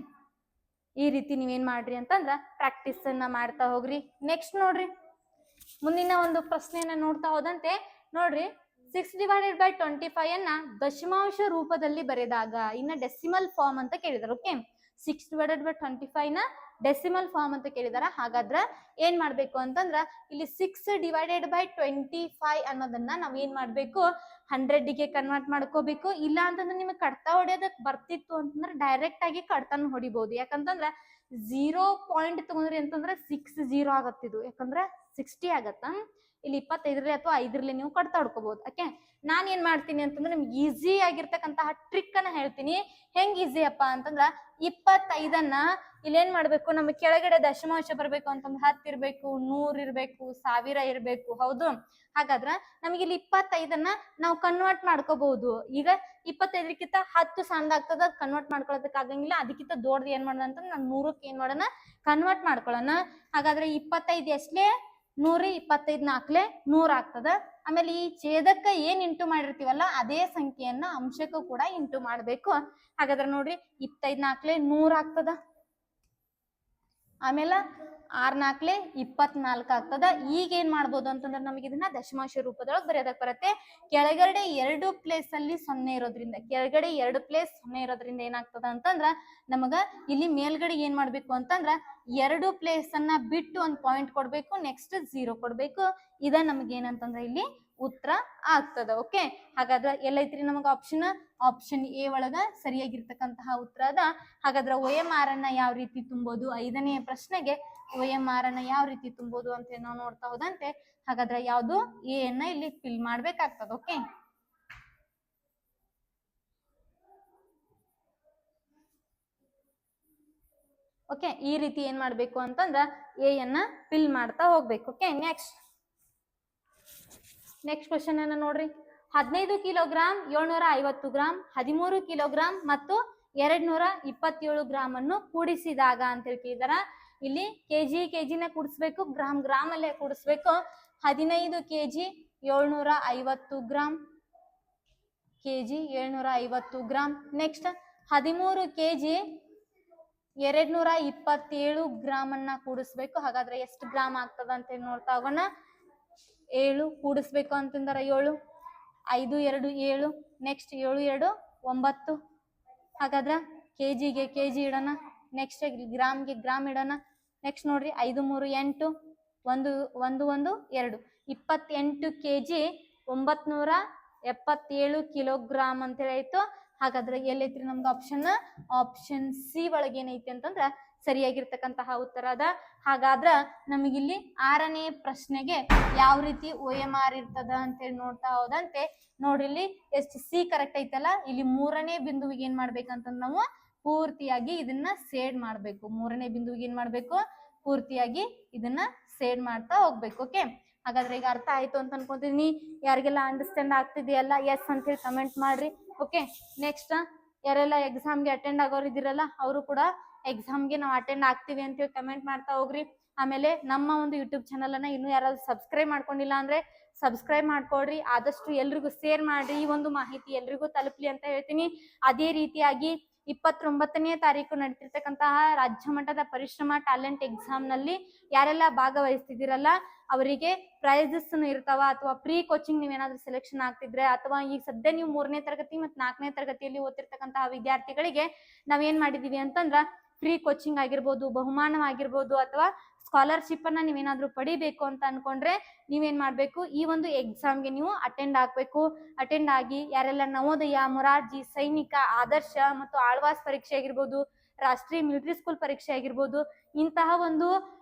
ಈ ರೀತಿ ನೀವೇನ್ ಮಾಡ್ರಿ ಅಂತಂದ್ರ ಪ್ರಾಕ್ಟೀಸ್ ಅನ್ನ ಮಾಡ್ತಾ ಹೋಗ್ರಿ. ನೆಕ್ಸ್ಟ್ ನೋಡ್ರಿ, ಮುಂದಿನ ಒಂದು ಪ್ರಶ್ನೆಯನ್ನ ನೋಡ್ತಾ ಹೋದಂತೆ ನೋಡ್ರಿ, 6/25 ಅನ್ನ ದಶಮಾಂಶ ರೂಪದಲ್ಲಿ ಬರೆದಾಗ ಇನ್ನ ಡೆಸಿಮಲ್ ಫಾರ್ಮ್ ಅಂತ ಕೇಳಿದಾರೆ. ಓಕೆ, 6/25 ನ ಡೆಸಿಮಲ್ ಫಾರ್ಮ್ ಅಂತ ಕೇಳಿದಾರ. ಹಾಗಾದ್ರ ಏನ್ ಮಾಡ್ಬೇಕು ಅಂತಂದ್ರ ಇಲ್ಲಿ 6/25 ಅನ್ನೋದನ್ನ ನಾವ್ ಏನ್ ಮಾಡ್ಬೇಕು 100ಗೆ ಕನ್ವರ್ಟ್ ಮಾಡ್ಕೋಬೇಕು. ಇಲ್ಲ ಅಂತಂದ್ರೆ ನಿಮಗೆ ಕಡ್ತಾ ಹೊಡೆಯೋದಕ್ ಬರ್ತಿತ್ತು ಅಂತಂದ್ರೆ ಡೈರೆಕ್ಟ್ ಆಗಿ ಕಡ್ತಾನ ಹೊಡಿಬಹುದು. ಯಾಕಂತಂದ್ರ 0 ಪಾಯಿಂಟ್ ತಗೊಂಡ್ರಿ ಅಂತಂದ್ರೆ 60 ಆಗತ್ತಿದು, ಯಾಕಂದ್ರೆ 60 ಆಗತ್ತ. ಇಲ್ಲಿ 25 ಅಥವಾ 5 ನೀವು ಕಡ್ತಾ ಹೊಡ್ಕೋಬಹುದು. ಓಕೆ, ನಾನ್ ಏನ್ ಮಾಡ್ತೀನಿ ಅಂತಂದ್ರೆ ನಿಮ್ಗೆ ಈಸಿ ಆಗಿರ್ತಕ್ಕಂತಹ ಟ್ರಿಕ್ ಅನ್ನ ಹೇಳ್ತೀನಿ. ಹೆಂಗ್ ಈಸಿ ಅಪ್ಪ ಅಂತಂದ್ರ 25ಅನ್ನ ಇಲ್ಲಿ ಏನ್ ಮಾಡ್ಬೇಕು, ನಮ್ಗೆ ಕೆಳಗಡೆ ದಶಮಾಂಶ ಬರ್ಬೇಕು ಅಂತಂದ್ರೆ 10 ಇರ್ಬೇಕು, 100 ಇರ್ಬೇಕು, 1000 ಇರ್ಬೇಕು. ಹೌದು, ಹಾಗಾದ್ರ ನಮ್ಗೆ ಇಲ್ಲಿ 25ಅನ್ನ ನಾವು ಕನ್ವರ್ಟ್ ಮಾಡ್ಕೋಬಹುದು. ಈಗ 25ಕ್ಕಿಂತ 10 ಸಣ್ಣ ಆಗ್ತದ, ಕನ್ವರ್ಟ್ ಮಾಡ್ಕೊಳ್ಳೋದಕ್ಕೆ ಆಗಂಗಿಲ್ಲ. ಅದಕ್ಕಿಂತ ದೊಡ್ಡದು ಏನ್ ಮಾಡೋಣ ಅಂತಂದ್ರೆ ನಾವು 100ಕ್ಕೆ ಏನ್ ಮಾಡೋಣ ಕನ್ವರ್ಟ್ ಮಾಡ್ಕೊಳ್ಳೋಣ. ಹಾಗಾದ್ರೆ 25 ಎಷ್ಟಲೇ 100, 25 4 100 ಆಗ್ತದ. ಆಮೇಲೆ ಈ ಛೇದಕ್ಕ ಏನ್ ಇಂಟು ಮಾಡಿರ್ತೀವಲ್ಲ ಅದೇ ಸಂಖ್ಯೆಯನ್ನ ಅಂಶಕ್ಕೂ ಕೂಡ ಇಂಟು ಮಾಡ್ಬೇಕು. ಹಾಗಾದ್ರೆ ನೋಡ್ರಿ 25 4 100 ಆಗ್ತದ. ಆಮೇಲೆ 6 4 24 ಆಗ್ತದ. ಈಗ ಏನ್ ಮಾಡ್ಬೋದು ಅಂತಂದ್ರೆ ನಮಗೆ ಇದನ್ನ ದಶಮಾಂಶ ರೂಪದೊಳಗೆ ಬರೆಯೋದಕ್ಕೆ ಬರುತ್ತೆ. ಕೆಳಗಡೆ 2 ಪ್ಲೇಸ್ ಅಲ್ಲಿ 0 ಇರೋದ್ರಿಂದ, ಕೆಳಗಡೆ 2 ಪ್ಲೇಸ್ 0 ಇರೋದ್ರಿಂದ ಏನಾಗ್ತದ ಅಂತಂದ್ರ ನಮಗ ಇಲ್ಲಿ ಮೇಲ್ಗಡೆ ಏನ್ ಮಾಡ್ಬೇಕು ಅಂತಂದ್ರ 2 ಪ್ಲೇಸ್ ಅನ್ನ ಬಿಟ್ಟು ಒಂದು ಪಾಯಿಂಟ್ ಕೊಡ್ಬೇಕು, ನೆಕ್ಸ್ಟ್ 0 ಕೊಡ್ಬೇಕು. ಇದ ನಮ್ಗೆ ಏನಂತಂದ್ರ ಇಲ್ಲಿ ಉತ್ತರ ಆಗ್ತದ. ಓಕೆ, ಹಾಗಾದ್ರೆ ಎಲ್ಲೈತ್ರಿ ನಮಗ ಆಪ್ಷನ್ ಎ ಒಳಗ ಸರಿಯಾಗಿರ್ತಕ್ಕಂತಹ ಉತ್ತರ ಅದ. ಹಾಗಾದ್ರೆ OMR ಅನ್ನ ಯಾವ ರೀತಿ ತುಂಬೋದು, 5ನೇ ಪ್ರಶ್ನೆಗೆ OMR ಅನ್ನ ಯಾವ ರೀತಿ ತುಂಬೋದು ಅಂತ ನಾವು ನೋಡ್ತಾ ಹೋದಂತೆ ಹಾಗಾದ್ರೆ ಯಾವುದು ಎ ಅನ್ನ ಇಲ್ಲಿ ಫಿಲ್ ಮಾಡ್ಬೇಕಾಗ್ತದ. ಓಕೆ, ಓಕೆ, ಈ ರೀತಿ ಏನ್ ಮಾಡ್ಬೇಕು ಅಂತಂದ್ರ ಎ ಅನ್ನ ಫಿಲ್ ಮಾಡ್ತಾ ಹೋಗ್ಬೇಕು. ಓಕೆ, ನೆಕ್ಸ್ಟ್ ಕ್ವಶನ್ ಅನ್ನ ನೋಡ್ರಿ, 15 ಕಿಲೋಗ್ರಾಂ 750 ಗ್ರಾಂ 13 ಕಿಲೋಗ್ರಾಂ ಮತ್ತು 227 ಗ್ರಾಮ್ ಅನ್ನು ಕೂಡಿಸಿದಾಗ ಅಂತ ಹೇಳ್ತಿದಾರ. ಇಲ್ಲಿ ಕೆಜಿನ ಕೂಡಿಸ್ಬೇಕು, ಗ್ರಾಮ್ ಅಲ್ಲೇ ಕೂಡಿಸ್ಬೇಕು. 15 KG 750 gram, KG 750 gram. Next 13 KG 227 gram ಅನ್ನ ಕೂಡಿಸ್ಬೇಕು. ಹಾಗಾದ್ರೆ ಎಷ್ಟು ಗ್ರಾಮ್ ಆಗ್ತದ ಅಂತ ಹೇಳಿ ನೋಡ್ತಾ ಹೋಗೋಣ. 7 ಕೂಡಿಸ್ಬೇಕು ಅಂತಂದ್ರ 7, 5 2 7, ನೆಕ್ಸ್ಟ್ 7 2 9. ಹಾಗಾದ್ರ ಕೆಜಿಗೆ ಕೆಜಿ ಇಡೋಣ, ನೆಕ್ಸ್ಟ್ ಗ್ರಾಮ್ಗೆ ಗ್ರಾಮ್ ಇಡೋಣ. ನೆಕ್ಸ್ಟ್ ನೋಡ್ರಿ 5 3 8, 1 1 1 2, 28 ಕೆಜಿ 977 ಕಿಲೋಗ್ರಾಮ್ ಅಂತ ಹೇಳಿ ಆಯ್ತು. ಹಾಗಾದ್ರೆ ಎಲ್ಲೈತ್ರಿ ನಮ್ಗೆ ಆಪ್ಷನ್ ಸಿ ಒಳಗೆ ಏನೈತಿ ಅಂತಂದ್ರ ಸರಿಯಾಗಿರ್ತಕ್ಕಂತಹ ಉತ್ತರ ಅದ. ಹಾಗಾದ್ರ ನಮಗಿಲ್ಲಿ 6ನೇ ಪ್ರಶ್ನೆಗೆ ಯಾವ ರೀತಿ OMR ಇರ್ತದ ಅಂತ ಹೇಳಿ ನೋಡ್ತಾ ಹೋದಂತೆ ನೋಡ್ರಿ, ಇಲ್ಲಿ ಎಷ್ಟು ಸಿ ಕರೆಕ್ಟ್ ಐತಲ್ಲ, ಇಲ್ಲಿ 3ನೇ ಬಿಂದುವಿಗೆ ಏನ್ ಮಾಡ್ಬೇಕಂತಂದ್ರ ನಾವು ಪೂರ್ತಿಯಾಗಿ ಇದನ್ನ ಸೇಡ್ ಮಾಡ್ಬೇಕು. 3ನೇ ಬಿಂದುವಿಗೆ ಏನ್ ಮಾಡ್ಬೇಕು, ಪೂರ್ತಿಯಾಗಿ ಇದನ್ನ ಸೇಡ್ ಮಾಡ್ತಾ ಹೋಗ್ಬೇಕು. ಓಕೆ, ಹಾಗಾದ್ರೆ ಈಗ ಅರ್ಥ ಆಯ್ತು ಅಂತ ಅನ್ಕೊಂತೀನಿ. ಯಾರಿಗೆಲ್ಲ ಅಂಡರ್ಸ್ಟ್ಯಾಂಡ್ ಆಗ್ತಿದೆಯಲ್ಲ ಎಸ್ ಅಂತ ಹೇಳಿ ಕಮೆಂಟ್ ಮಾಡ್ರಿ. ಓಕೆ, ನೆಕ್ಸ್ಟ್ ಯಾರೆಲ್ಲ ಎಕ್ಸಾಮ್ಗೆ ಅಟೆಂಡ್ ಆಗೋರು ಇದಿರಲ್ಲ ಅವರು ಕೂಡ ಎಕ್ಸಾಮ್ಗೆ ನಾವು ಅಟೆಂಡ್ ಆಗ್ತೀವಿ ಅಂತ ಹೇಳಿ ಕಮೆಂಟ್ ಮಾಡ್ತಾ ಹೋಗ್ರಿ. ಆಮೇಲೆ ನಮ್ಮ ಒಂದು ಯೂಟ್ಯೂಬ್ ಚಾನಲ್ ಅನ್ನ ಇನ್ನೂ ಯಾರಾದ್ರೂ ಸಬ್ಸ್ಕ್ರೈಬ್ ಮಾಡ್ಕೊಂಡಿಲ್ಲ ಅಂದ್ರೆ ಸಬ್ಸ್ಕ್ರೈಬ್ ಮಾಡ್ಕೊಡ್ರಿ. ಆದಷ್ಟು ಎಲ್ರಿಗೂ ಶೇರ್ ಮಾಡ್ರಿ, ಈ ಒಂದು ಮಾಹಿತಿ ಎಲ್ರಿಗೂ ತಲುಪಲಿ ಅಂತ ಹೇಳ್ತೀನಿ. ಅದೇ ರೀತಿಯಾಗಿ 29ನೇ ತಾರೀಕು ನಡೀತಿರ್ತಕ್ಕಂತಹ ರಾಜ್ಯ ಮಟ್ಟದ ಪರಿಶ್ರಮ ಟ್ಯಾಲೆಂಟ್ ಎಕ್ಸಾಮ್ ನಲ್ಲಿ ಯಾರೆಲ್ಲ ಭಾಗವಹಿಸ್ತಿದ್ದೀರಲ್ಲ ಅವರಿಗೆ ಪ್ರೈಸಸ್ ಇರ್ತಾವ. ಅಥವಾ ಪ್ರೀ ಕೋಚಿಂಗ್ ನೀವೇನಾದ್ರೂ ಸೆಲೆಕ್ಷನ್ ಆಗ್ತಿದ್ರೆ, ಅಥವಾ ಈಗ ಸದ್ಯ ನೀವು 3ನೇ ತರಗತಿ ಮತ್ತು 4ನೇ ತರಗತಿಯಲ್ಲಿ ಓದ್ತಿರ್ತಕ್ಕಂತಹ ವಿದ್ಯಾರ್ಥಿಗಳಿಗೆ ನಾವೇನ್ ಮಾಡಿದೀವಿ ಅಂತಂದ್ರ ಫ್ರೀ ಕೋಚಿಂಗ್ ಆಗಿರ್ಬೋದು, ಬಹುಮಾನವಾಗಿರ್ಬೋದು, ಅಥವಾ ಸ್ಕಾಲರ್ಶಿಪ್ ಅನ್ನ ನೀವೇನಾದ್ರೂ ಪಡಿಬೇಕು ಅಂತ ಅನ್ಕೊಂಡ್ರೆ ನೀವೇನ್ ಮಾಡ್ಬೇಕು, ಈ ಒಂದು ಎಕ್ಸಾಮ್ಗೆ ನೀವು ಅಟೆಂಡ್ ಆಗ್ಬೇಕು. ಅಟೆಂಡ್ ಆಗಿ ಯಾರೆಲ್ಲ ನವೋದಯ, ಮೊರಾರ್ಜಿ, ಸೈನಿಕ, ಆದರ್ಶ ಮತ್ತು ಆಳ್ವಾಸ್ ಪರೀಕ್ಷೆ ಆಗಿರ್ಬೋದು, ರಾಷ್ಟ್ರೀಯ ಮಿಲಿಟರಿ ಸ್ಕೂಲ್ ಪರೀಕ್ಷೆ ಆಗಿರ್ಬೋದು, ಇಂತಹ ಒಂದು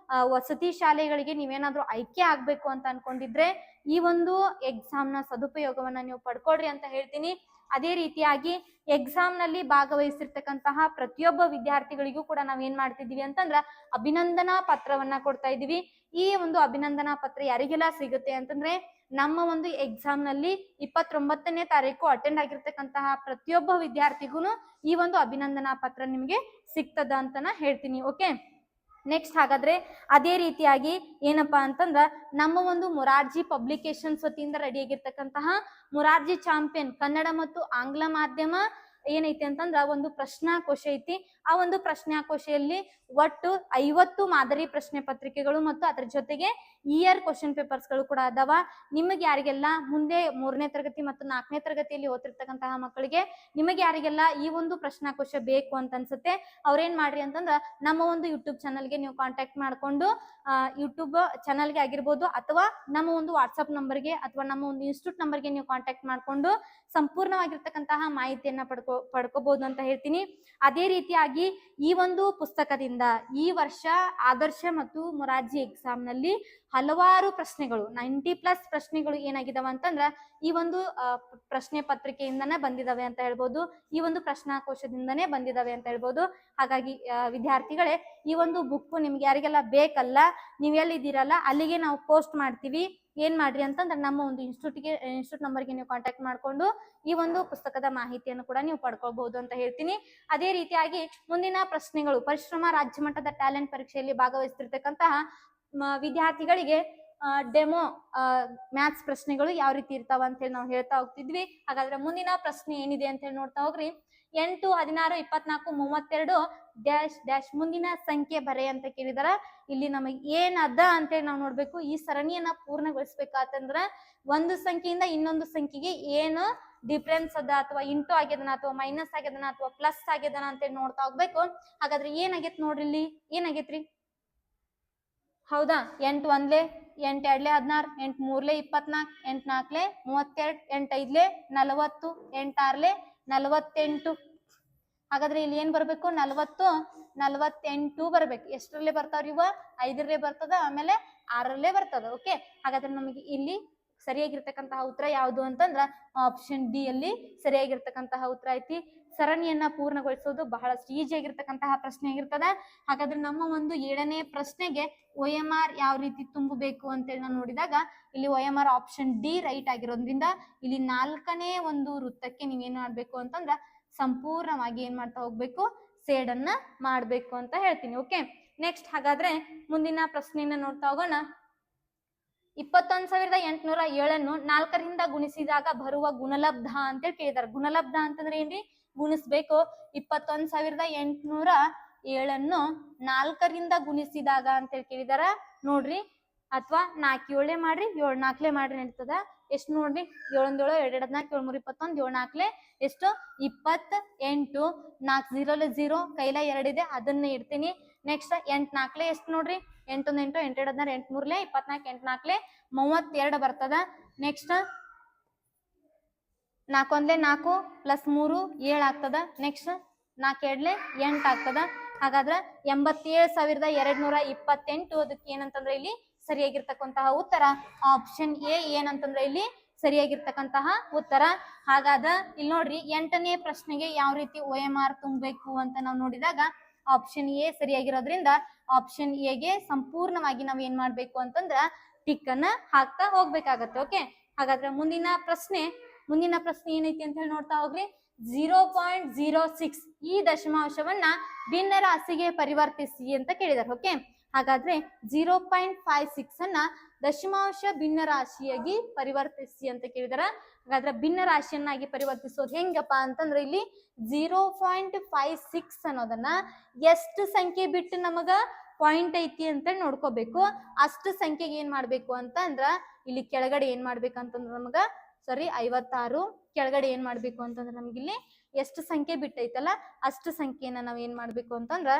ವಸತಿ ಶಾಲೆಗಳಿಗೆ ನೀವೇನಾದ್ರೂ ಆಯ್ಕೆ ಆಗ್ಬೇಕು ಅಂತ ಅನ್ಕೊಂಡಿದ್ರೆ ಈ ಒಂದು ಎಕ್ಸಾಮ್ ನ ಸದುಪಯೋಗವನ್ನ ನೀವು ಪಡ್ಕೊಳ್ರಿ ಅಂತ ಹೇಳ್ತೀನಿ. ಅದೇ ರೀತಿಯಾಗಿ ಎಕ್ಸಾಮ್ ನಲ್ಲಿ ಭಾಗವಹಿಸಿರ್ತಕ್ಕಂತಹ ಪ್ರತಿಯೊಬ್ಬ ವಿದ್ಯಾರ್ಥಿಗಳಿಗೂ ಕೂಡ ನಾವ್ ಏನ್ ಮಾಡ್ತಿದೀವಿ ಅಂತಂದ್ರ ಅಭಿನಂದನಾ ಪತ್ರವನ್ನ ಕೊಡ್ತಾ ಇದೀವಿ. ಈ ಒಂದು ಅಭಿನಂದನಾ ಪತ್ರ ಯಾರಿಗೆಲ್ಲ ಸಿಗುತ್ತೆ ಅಂತಂದ್ರೆ ನಮ್ಮ ಒಂದು ಎಕ್ಸಾಮ್ ನಲ್ಲಿ 29ನೇ ತಾರೀಕು ಅಟೆಂಡ್ ಆಗಿರ್ತಕ್ಕಂತಹ ಪ್ರತಿಯೊಬ್ಬ ವಿದ್ಯಾರ್ಥಿಗೂ ಈ ಒಂದು ಅಭಿನಂದನಾ ಪತ್ರ ನಿಮ್ಗೆ ಸಿಗ್ತದ ಅಂತನ ಹೇಳ್ತೀನಿ. ಓಕೆ, ನೆಕ್ಸ್ಟ್ ಹಾಗಾದ್ರೆ ಅದೇ ರೀತಿಯಾಗಿ ಏನಪ್ಪಾ ಅಂತಂದ್ರ ನಮ್ಮ ಒಂದು ಮೊರಾರ್ಜಿ ಪಬ್ಲಿಕೇಶನ್ಸ್ ವತಿಯಿಂದ ರೆಡಿ ಆಗಿರ್ತಕ್ಕಂತಹ ಮೊರಾರ್ಜಿ ಚಾಂಪಿಯನ್ ಕನ್ನಡ ಮತ್ತು ಆಂಗ್ಲ ಮಾಧ್ಯಮ ಏನೈತಿ ಅಂತಂದ್ರ ಒಂದು ಪ್ರಶ್ನಾಕೋಶ ಐತಿ. ಆ ಒಂದು ಪ್ರಶ್ನಾಕೋಶೆಯಲ್ಲಿ ಒಟ್ಟು 50 ಮಾದರಿ ಪ್ರಶ್ನೆ ಪತ್ರಿಕೆಗಳು ಮತ್ತು ಅದ್ರ ಜೊತೆಗೆ ಇಯರ್ ಕ್ವಶನ್ ಪೇಪರ್ಸ್ ಗಳು ಕೂಡ ಅದಾವ. ನಿಮಗೆ ಯಾರಿಗೆಲ್ಲ ಮುಂದೆ 3ನೇ ತರಗತಿ ಮತ್ತು 4ನೇ ತರಗತಿಯಲ್ಲಿ ಓದ್ತಿರ್ತಕ್ಕಂತಹ ಮಕ್ಕಳಿಗೆ ನಿಮಗೆ ಯಾರಿಗೆಲ್ಲ ಈ ಒಂದು ಪ್ರಶ್ನಾಕೋಶ ಬೇಕು ಅಂತ ಅನ್ಸುತ್ತೆ ಅವ್ರೇನ್ ಮಾಡ್ರಿ ಅಂತಂದ್ರ ನಮ್ಮ ಒಂದು ಯೂಟ್ಯೂಬ್ ಚಾನಲ್ಗೆ ನೀವು ಕಾಂಟ್ಯಾಕ್ಟ್ ಮಾಡ್ಕೊಂಡು ಯೂಟ್ಯೂಬ್ ಚಾನಲ್ಗೆ ಆಗಿರ್ಬೋದು ಅಥವಾ ನಮ್ಮ ಒಂದು ವಾಟ್ಸಪ್ ನಂಬರ್ಗೆ ಅಥವಾ ನಮ್ಮ ಒಂದು ಇನ್ಸ್ಟಿಟ್ಯೂಟ್ ನಂಬರ್ಗೆ ನೀವು ಕಾಂಟ್ಯಾಕ್ಟ್ ಮಾಡ್ಕೊಂಡು ಸಂಪೂರ್ಣವಾಗಿರ್ತಕ್ಕಂತಹ ಮಾಹಿತಿಯನ್ನ ಪಡ್ಕೋಬಹುದು ಅಂತ ಹೇಳ್ತೀನಿ. ಅದೇ ರೀತಿಯಾಗಿ ಈ ಒಂದು ಪುಸ್ತಕದಿಂದ ಈ ವರ್ಷ ಆದರ್ಶ ಮತ್ತು ಮೊರಾರ್ಜಿ ಎಕ್ಸಾಮ್ ನಲ್ಲಿ ಹಲವಾರು ಪ್ರಶ್ನೆಗಳು 90+ ಪ್ರಶ್ನೆಗಳು ಏನಾಗಿದಾವ ಅಂತಂದ್ರ ಈ ಒಂದು ಪ್ರಶ್ನೆ ಪತ್ರಿಕೆಯಿಂದನೇ ಬಂದಿದಾವೆ ಅಂತ ಹೇಳ್ಬೋದು. ಈ ಒಂದು ಪ್ರಶ್ನಾಕೋಶದಿಂದನೇ ಬಂದಿದಾವೆ ಅಂತ ಹೇಳ್ಬೋದು. ಹಾಗಾಗಿ ವಿದ್ಯಾರ್ಥಿಗಳೇ, ಈ ಒಂದು ಬುಕ್ ನಿಮ್ಗೆ ಯಾರಿಗೆಲ್ಲ ಬೇಕಲ್ಲ, ನೀವ್ ಎಲ್ಲಿದ್ದೀರಲ್ಲ ಅಲ್ಲಿಗೆ ನಾವು ಪೋಸ್ಟ್ ಮಾಡ್ತೀವಿ. ಏನ್ ಮಾಡ್ರಿ ಅಂತಂದ್ರೆ ನಮ್ಮ ಒಂದು ಇನ್ಸ್ಟಿಟ್ಯೂಟ್ ನಂಬರ್ಗೆ ನೀವು ಕಾಂಟ್ಯಾಕ್ಟ್ ಮಾಡ್ಕೊಂಡು ಈ ಒಂದು ಪುಸ್ತಕದ ಮಾಹಿತಿಯನ್ನು ಕೂಡ ನೀವು ಪಡ್ಕೊಳ್ಬಹುದು ಅಂತ ಹೇಳ್ತೀನಿ. ಅದೇ ರೀತಿಯಾಗಿ ಮುಂದಿನ ಪ್ರಶ್ನೆಗಳು, ಪರಿಶ್ರಮ ರಾಜ್ಯ ಮಟ್ಟದ ಟ್ಯಾಲೆಂಟ್ ಪರೀಕ್ಷೆಯಲ್ಲಿ ಭಾಗವಹಿಸ್ತಿರ್ತಕ್ಕಂತಹ ವಿದ್ಯಾರ್ಥಿಗಳಿಗೆ ಡೆಮೋ ಮ್ಯಾಥ್ಸ್ ಪ್ರಶ್ನೆಗಳು ಯಾವ ರೀತಿ ಇರ್ತಾವ ಅಂತ ಹೇಳಿ ನಾವು ಹೇಳ್ತಾ ಹೋಗ್ತಿದ್ವಿ. ಹಾಗಾದ್ರೆ ಮುಂದಿನ ಪ್ರಶ್ನೆ ಏನಿದೆ ಅಂತ ಹೇಳಿ ನೋಡ್ತಾ ಹೋಗ್ರಿ. 8, 16, 24, 32 ಡ್ಯಾಶ್ ಡ್ಯಾಶ್ ಮುಂದಿನ ಸಂಖ್ಯೆ ಬರೆ ಅಂತ ಕೇಳಿದಾರ. ಇಲ್ಲಿ ನಮಗೆ ಏನದ ಅಂತೇಳಿ ನಾವು ನೋಡ್ಬೇಕು. ಈ ಸರಣಿಯನ್ನ ಪೂರ್ಣಗೊಳಿಸ್ಬೇಕಾತಂದ್ರ ಒಂದು ಸಂಖ್ಯೆಯಿಂದ ಇನ್ನೊಂದು ಸಂಖ್ಯೆಗೆ ಏನು ಡಿಫ್ರೆನ್ಸ್ ಅದ, ಅಥವಾ ಇಂಟು ಆಗ್ಯದನ, ಅಥವಾ ಮೈನಸ್ ಆಗ್ಯದನ, ಅಥವಾ ಪ್ಲಸ್ ಆಗ್ಯದನ ಅಂತೇಳಿ ನೋಡ್ತಾ ಹೋಗ್ಬೇಕು. ಹಾಗಾದ್ರೆ ಏನಾಗೈತ್ ನೋಡ್ರಿ, ಇಲ್ಲಿ ಏನಾಗೈತ್ರಿ? ಹೌದಾ, 8 1 8 2 16, 8 3 24, 8 4 32, 8 5 40, 8 6 48. ಹಾಗಾದ್ರೆ ಇಲ್ಲಿ ಏನ್ ಬರ್ಬೇಕು? 40 48 ಬರ್ಬೇಕು. ಎಷ್ಟರಲ್ಲೇ ಬರ್ತಾವ್ರಿ ಇವ? 5ರಲ್ಲೇ ಬರ್ತದ, ಆಮೇಲೆ 6ರಲ್ಲೇ ಬರ್ತದ. ಓಕೆ, ಹಾಗಾದ್ರೆ ನಮಗೆ ಇಲ್ಲಿ ಸರಿಯಾಗಿರ್ತಕ್ಕಂತಹ ಉತ್ತರ ಯಾವುದು ಅಂತಂದ್ರ ಆಪ್ಷನ್ ಡಿ ಅಲ್ಲಿ ಸರಿಯಾಗಿರ್ತಕ್ಕಂತಹ ಉತ್ತರ ಐತಿ. ಸರಣಿಯನ್ನ ಪೂರ್ಣಗೊಳಿಸೋದು ಬಹಳಷ್ಟು ಈಜಿ ಆಗಿರ್ತಕ್ಕಂತಹ ಪ್ರಶ್ನೆ ಆಗಿರ್ತದ. ಹಾಗಾದ್ರೆ ನಮ್ಮ ಒಂದು 7ನೇ ಪ್ರಶ್ನೆಗೆ OMR ಯಾವ ರೀತಿ ತುಂಬಬೇಕು ಅಂತೇಳಿ ನಾವು ನೋಡಿದಾಗ ಇಲ್ಲಿ OMR ಆಪ್ಷನ್ ಡಿ ರೈಟ್ ಆಗಿರೋದ್ರಿಂದ ಇಲ್ಲಿ 4ನೇ ಒಂದು ವೃತ್ತಕ್ಕೆ ನೀವೇನ್ ಮಾಡ್ಬೇಕು ಅಂತಂದ್ರ ಸಂಪೂರ್ಣವಾಗಿ ಏನ್ ಮಾಡ್ತಾ ಹೋಗ್ಬೇಕು? ಸೇಡನ್ನ ಮಾಡ್ಬೇಕು ಅಂತ ಹೇಳ್ತೀನಿ. ಓಕೆ, ನೆಕ್ಸ್ಟ್ ಹಾಗಾದ್ರೆ ಮುಂದಿನ ಪ್ರಶ್ನೆಯನ್ನ ನೋಡ್ತಾ ಹೋಗೋಣ. 21,807 4ರಿಂದ ಗುಣಿಸಿದಾಗ ಬರುವ ಗುಣಲಬ್ಧ ಅಂತೇಳಿ ಕೇಳಿದಾರೆ. ಗುಣಲಬ್ಧ ಅಂತಂದ್ರೆ ಏನ್ರಿ? ಗುಣಿಸ್ಬೇಕು. 21,807 4ರಿಂದ ಗುಣಿಸಿದಾಗ ಅಂತೇಳಿ ಕೇಳಿದಾರ. ನೋಡ್ರಿ, ಅಥವಾ 4 7 ಮಾಡ್ರಿ, 7 4 ಮಾಡ್ರಿ ನಡೀತದ. ಎಷ್ಟು ನೋಡ್ರಿ? 7 7 2 2 14 7 3 21 7 4 ಎಷ್ಟು? 28. 4 0 0 ಕೈಲ 2 ಇದೆ, ಅದನ್ನ ಇಡ್ತೀನಿ. ನೆಕ್ಸ್ಟ್ 8 4 ಎಷ್ಟು ನೋಡ್ರಿ? 8 1 8 8 2 16 8 3 24 8 4 32 ಬರ್ತದ. ನೆಕ್ಸ್ಟ್ 4 1 4 ಪ್ಲಸ್ 3 7 ಆಗ್ತದ. ನೆಕ್ಸ್ಟ್ 4 2 8 ಆಗ್ತದ. ಹಾಗಾದ್ರೆ 87,228 ಅದಕ್ಕೆ ಏನಂತಂದ್ರೆ ಇಲ್ಲಿ ಸರಿಯಾಗಿರ್ತಕ್ಕಂತಹ ಉತ್ತರ ಆಪ್ಷನ್ ಎ ಏನಂತಂದ್ರೆ ಇಲ್ಲಿ ಸರಿಯಾಗಿರ್ತಕ್ಕಂತಹ ಉತ್ತರ. ಹಾಗಾದ್ರೆ ಇಲ್ಲಿ ನೋಡ್ರಿ, 8ನೇ ಪ್ರಶ್ನೆಗೆ ಯಾವ ರೀತಿ OMR ತುಂಬಬೇಕು ಅಂತ ನಾವು ನೋಡಿದಾಗ ಆಪ್ಷನ್ ಎ ಸರಿಯಾಗಿರೋದ್ರಿಂದ ಆಪ್ಷನ್ ಎಗೆ ಸಂಪೂರ್ಣವಾಗಿ ನಾವ್ ಏನ್ ಮಾಡ್ಬೇಕು ಅಂತಂದ್ರ ಟಿಕ್ ಅನ್ನ ಹಾಕ್ತಾ ಹೋಗ್ಬೇಕಾಗತ್ತೆ. ಓಕೆ, ಹಾಗಾದ್ರೆ ಮುಂದಿನ ಪ್ರಶ್ನೆ ಏನೈತಿ ಅಂತ ಹೇಳಿ ನೋಡ್ತಾ ಹೋಗ್ರಿ. 0.06 ಈ ದಶಮಾಂಶವನ್ನ ಭಿನ್ನ ರಾಶಿಗೆ ಪರಿವರ್ತಿಸಿ ಅಂತ ಕೇಳಿದಾರೆ. ಓಕೆ, ಹಾಗಾದ್ರೆ 0.56 ಅನ್ನ ದಶಮಾಂಶ ಭಿನ್ನ ರಾಶಿಯಾಗಿ ಪರಿವರ್ತಿಸಿ ಅಂತ ಕೇಳಿದಾರ. ಹಾಗಾದ್ರೆ ಭಿನ್ನ ರಾಶಿಯನ್ನಾಗಿ ಪರಿವರ್ತಿಸೋದು ಹೆಂಗಪ್ಪ ಅಂತಂದ್ರೆ ಇಲ್ಲಿ 0.56 ಅನ್ನೋದನ್ನ ಎಷ್ಟು ಸಂಖ್ಯೆ ಬಿಟ್ಟು ನಮಗ ಪಾಯಿಂಟ್ ಐತಿ ಅಂತ ನೋಡ್ಕೋಬೇಕು. ಅಷ್ಟು ಸಂಖ್ಯೆಗೆ ಏನ್ ಮಾಡ್ಬೇಕು ಅಂತ ಅಂದ್ರ ಇಲ್ಲಿ ಕೆಳಗಡೆ ಏನ್ ಮಾಡ್ಬೇಕಂತಂದ್ರ ನಮಗ 56 ಕೆಳಗಡೆ ಏನ್ ಮಾಡ್ಬೇಕು ಅಂತಂದ್ರೆ ನಮ್ಗಿಲ್ಲಿ ಎಷ್ಟು ಸಂಖ್ಯೆ ಬಿಟ್ಟೈತಲ್ಲ ಅಷ್ಟು ಸಂಖ್ಯೆಯನ್ನ ನಾವ್ ಏನ್ ಮಾಡ್ಬೇಕು ಅಂತಂದ್ರ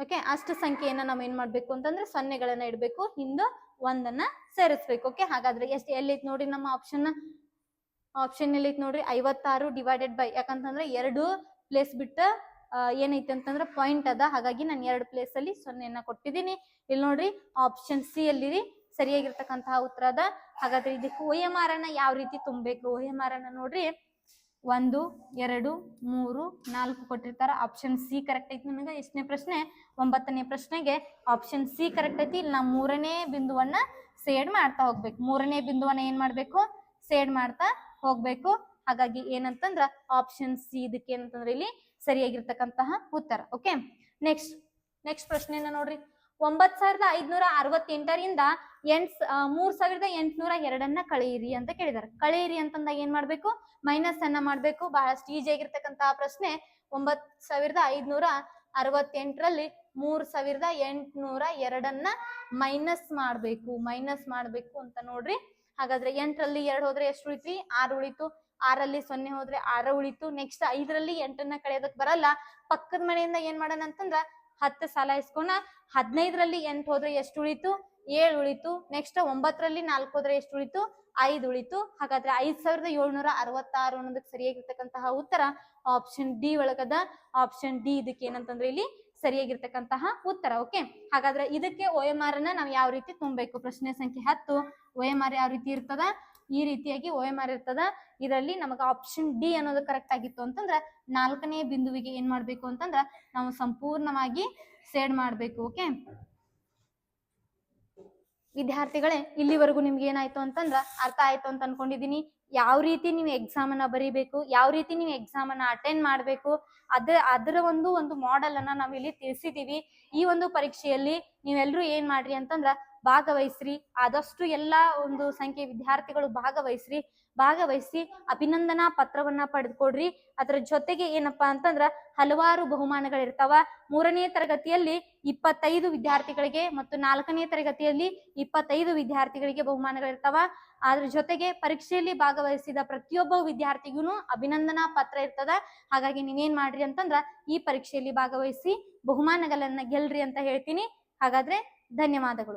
ಓಕೆ, ಅಷ್ಟು ಸಂಖ್ಯೆಯನ್ನ ನಾವ್ ಏನ್ ಮಾಡ್ಬೇಕು ಅಂತಂದ್ರೆ ಸೊನ್ನೆಗಳನ್ನ ಇಡ್ಬೇಕು, ಹಿಂದ ಒಂದನ್ನ ಸೇರಿಸ್ಬೇಕು. ಓಕೆ, ಹಾಗಾದ್ರೆ ಎಷ್ಟು ಎಲ್ಲೈತ್ ನೋಡ್ರಿ ನಮ್ಮ ಆಪ್ಷನ್ ಎಲ್ಲೈತ್ ನೋಡ್ರಿ 56 ಡಿವೈಡೆಡ್ ಬೈ, ಯಾಕಂತಂದ್ರೆ 2 ಪ್ಲೇಸ್ ಬಿಟ್ಟ ಏನೈತೆ ಅಂತಂದ್ರೆ ಪಾಯಿಂಟ್ ಅದ, ಹಾಗಾಗಿ ನಾನು 2 ಪ್ಲೇಸ್ ಅಲ್ಲಿ ಸೊನ್ನೆಯನ್ನ ಕೊಟ್ಟಿದ್ದೀನಿ. ಇಲ್ಲಿ ನೋಡ್ರಿ ಆಪ್ಷನ್ ಸಿ ಅಲ್ಲಿ ಸರಿಯಾಗಿರ್ತಕ್ಕಂತಹ ಉತ್ತರ ಅದ. ಹಾಗಾದ್ರೆ ಇದಕ್ಕೆ OMR ಅನ್ನ ಯಾವ ರೀತಿ ತುಂಬಬೇಕು? OMR ಅನ್ನ ನೋಡ್ರಿ 1 2 3 4 ಕೊಟ್ಟಿರ್ತಾರ. ಆಪ್ಷನ್ ಸಿ ಕರೆಕ್ಟ್ ಐತಿ. ನನಗೆ ಎಷ್ಟನೇ ಪ್ರಶ್ನೆ? 9ನೇ ಪ್ರಶ್ನೆಗೆ ಆಪ್ಷನ್ ಸಿ ಕರೆಕ್ಟ್ ಐತಿ. ಇಲ್ಲಿ ನಾವು 3ನೇ ಬಿಂದುವನ್ನ ಸೇಡ್ ಮಾಡ್ತಾ ಹೋಗ್ಬೇಕು. 3ನೇ ಬಿಂದುವನ್ನ ಏನ್ ಮಾಡ್ಬೇಕು? ಸೇಡ್ ಮಾಡ್ತಾ ಹೋಗ್ಬೇಕು. ಹಾಗಾಗಿ ಏನಂತಂದ್ರ ಆಪ್ಷನ್ ಸಿ ಇದಕ್ಕೆ ಏನಂತಂದ್ರೆ ಇಲ್ಲಿ ಸರಿಯಾಗಿರ್ತಕ್ಕಂತಹ ಉತ್ತರ. ಓಕೆ, ನೆಕ್ಸ್ಟ್ ಪ್ರಶ್ನೆಯನ್ನ ನೋಡ್ರಿ. 9568ರಿಂದ 3802 ಕಳೆಯಿರಿ ಅಂತ ಕೇಳಿದಾರೆ. ಕಳೆಯಿರಿ ಅಂತಂದಾಗ ಏನ್ ಮಾಡ್ಬೇಕು? ಮೈನಸ್ ಅನ್ನ ಮಾಡ್ಬೇಕು. ಬಹಳಷ್ಟು ಈಜಿ ಆಗಿರ್ತಕ್ಕಂತಹ ಪ್ರಶ್ನೆ. 9568ರಲ್ಲಿ 3802 ಮೈನಸ್ ಮಾಡ್ಬೇಕು ಅಂತ ನೋಡ್ರಿ. ಹಾಗಾದ್ರೆ 8ರಲ್ಲಿ 2 ಹೋದ್ರೆ ಎಷ್ಟು ಉಳಿತ್ರಿ? 6 ಉಳಿತು. 6ರಲ್ಲಿ 0 ಹೋದ್ರೆ 6 ಉಳಿತು. ನೆಕ್ಸ್ಟ್ 5ರಲ್ಲಿ 8ನ್ನ ಕಳೆಯೋದಕ್ ಬರಲ್ಲ. ಪಕ್ಕದ ಮನೆಯಿಂದ ಏನ್ ಮಾಡೋಣ ಅಂತಂದ್ರ 10 ಸಾಲ ಇಸ್ಕೋಣ. 15ರಲ್ಲಿ 8 ಹೋದ್ರೆ ಎಷ್ಟು ಉಳಿತು? 7 ಉಳಿತು. ನೆಕ್ಸ್ಟ್ 9ರಲ್ಲಿ 4 ಹೋದ್ರೆ ಎಷ್ಟು ಉಳಿತು? 5 ಉಳಿತು. ಹಾಗಾದ್ರೆ 5766 ಅನ್ನೋದಕ್ಕೆ ಸರಿಯಾಗಿರ್ತಕ್ಕಂತಹ ಉತ್ತರ ಆಪ್ಷನ್ ಡಿ ಒಳಗದ. ಆಪ್ಷನ್ ಡಿ ಇದಕ್ಕೆ ಏನಂತಂದ್ರೆ ಇಲ್ಲಿ ಸರಿಯಾಗಿರ್ತಕ್ಕಂತಹ ಉತ್ತರ. ಓಕೆ, ಹಾಗಾದ್ರೆ ಇದಕ್ಕೆ OMR ಅನ್ನ ನಾವು ಯಾವ ರೀತಿ ತುಂಬಬೇಕು? ಪ್ರಶ್ನೆ ಸಂಖ್ಯೆ 10 OMR ಯಾವ ರೀತಿ ಇರ್ತದ? ಈ ರೀತಿಯಾಗಿ OMR ಇರ್ತದ. ಇದರಲ್ಲಿ ನಮಗೆ ಆಪ್ಷನ್ ಡಿ ಅನ್ನೋದು ಕರೆಕ್ಟ್ ಆಗಿತ್ತು ಅಂತಂದ್ರ 4ನೇ ಬಿಂದುವಿಗೆ ಏನ್ ಮಾಡ್ಬೇಕು ಅಂತಂದ್ರ ನಾವು ಸಂಪೂರ್ಣವಾಗಿ ಸೇಡ್ ಮಾಡ್ಬೇಕು. ಓಕೆ ವಿದ್ಯಾರ್ಥಿಗಳೇ, ಇಲ್ಲಿವರೆಗೂ ನಿಮ್ಗೆ ಏನಾಯ್ತು ಅಂತಂದ್ರ ಅರ್ಥ ಆಯ್ತು ಅಂತ ಅನ್ಕೊಂಡಿದೀನಿ. ಯಾವ ರೀತಿ ನೀವು ಎಕ್ಸಾಮ್ ಅನ್ನ ಬರೀಬೇಕು, ಯಾವ ರೀತಿ ನೀವು ಎಕ್ಸಾಮ್ ಅನ್ನ ಅಟೆಂಡ್ ಮಾಡ್ಬೇಕು, ಅದರ ಒಂದು ಮಾಡೆಲ್ ಅನ್ನ ನಾವ್ ಇಲ್ಲಿ ತಿಳಿಸಿದೀವಿ. ಈ ಒಂದು ಪರೀಕ್ಷೆಯಲ್ಲಿ ನೀವೆಲ್ಲರೂ ಏನ್ ಮಾಡ್ರಿ ಅಂತಂದ್ರ ಭಾಗವಹಿಸ್ರಿ. ಆದಷ್ಟು ಎಲ್ಲಾ ಒಂದು ಸಂಖ್ಯೆ ವಿದ್ಯಾರ್ಥಿಗಳು ಭಾಗವಹಿಸಿ ಅಭಿನಂದನಾ ಪತ್ರವನ್ನ ಪಡೆದುಕೊಡ್ರಿ. ಅದರ ಜೊತೆಗೆ ಏನಪ್ಪಾ ಅಂತಂದ್ರ ಹಲವಾರು ಬಹುಮಾನಗಳಿರ್ತಾವ. 3ನೇ ತರಗತಿಯಲ್ಲಿ 25 ವಿದ್ಯಾರ್ಥಿಗಳಿಗೆ ಮತ್ತು 4ನೇ ತರಗತಿಯಲ್ಲಿ 25 ವಿದ್ಯಾರ್ಥಿಗಳಿಗೆ ಬಹುಮಾನಗಳಿರ್ತಾವ. ಅದ್ರ ಜೊತೆಗೆ ಪರೀಕ್ಷೆಯಲ್ಲಿ ಭಾಗವಹಿಸಿದ ಪ್ರತಿಯೊಬ್ಬ ವಿದ್ಯಾರ್ಥಿಗೂ ಅಭಿನಂದನಾ ಪತ್ರ ಇರ್ತದ. ಹಾಗಾಗಿ ನೀವೇನ್ ಮಾಡ್ರಿ ಅಂತಂದ್ರ ಈ ಪರೀಕ್ಷೆಯಲ್ಲಿ ಭಾಗವಹಿಸಿ ಬಹುಮಾನಗಳನ್ನ ಗೆಲ್ರಿ ಅಂತ ಹೇಳ್ತೀನಿ. ಹಾಗಾದ್ರೆ ಧನ್ಯವಾದಗಳು.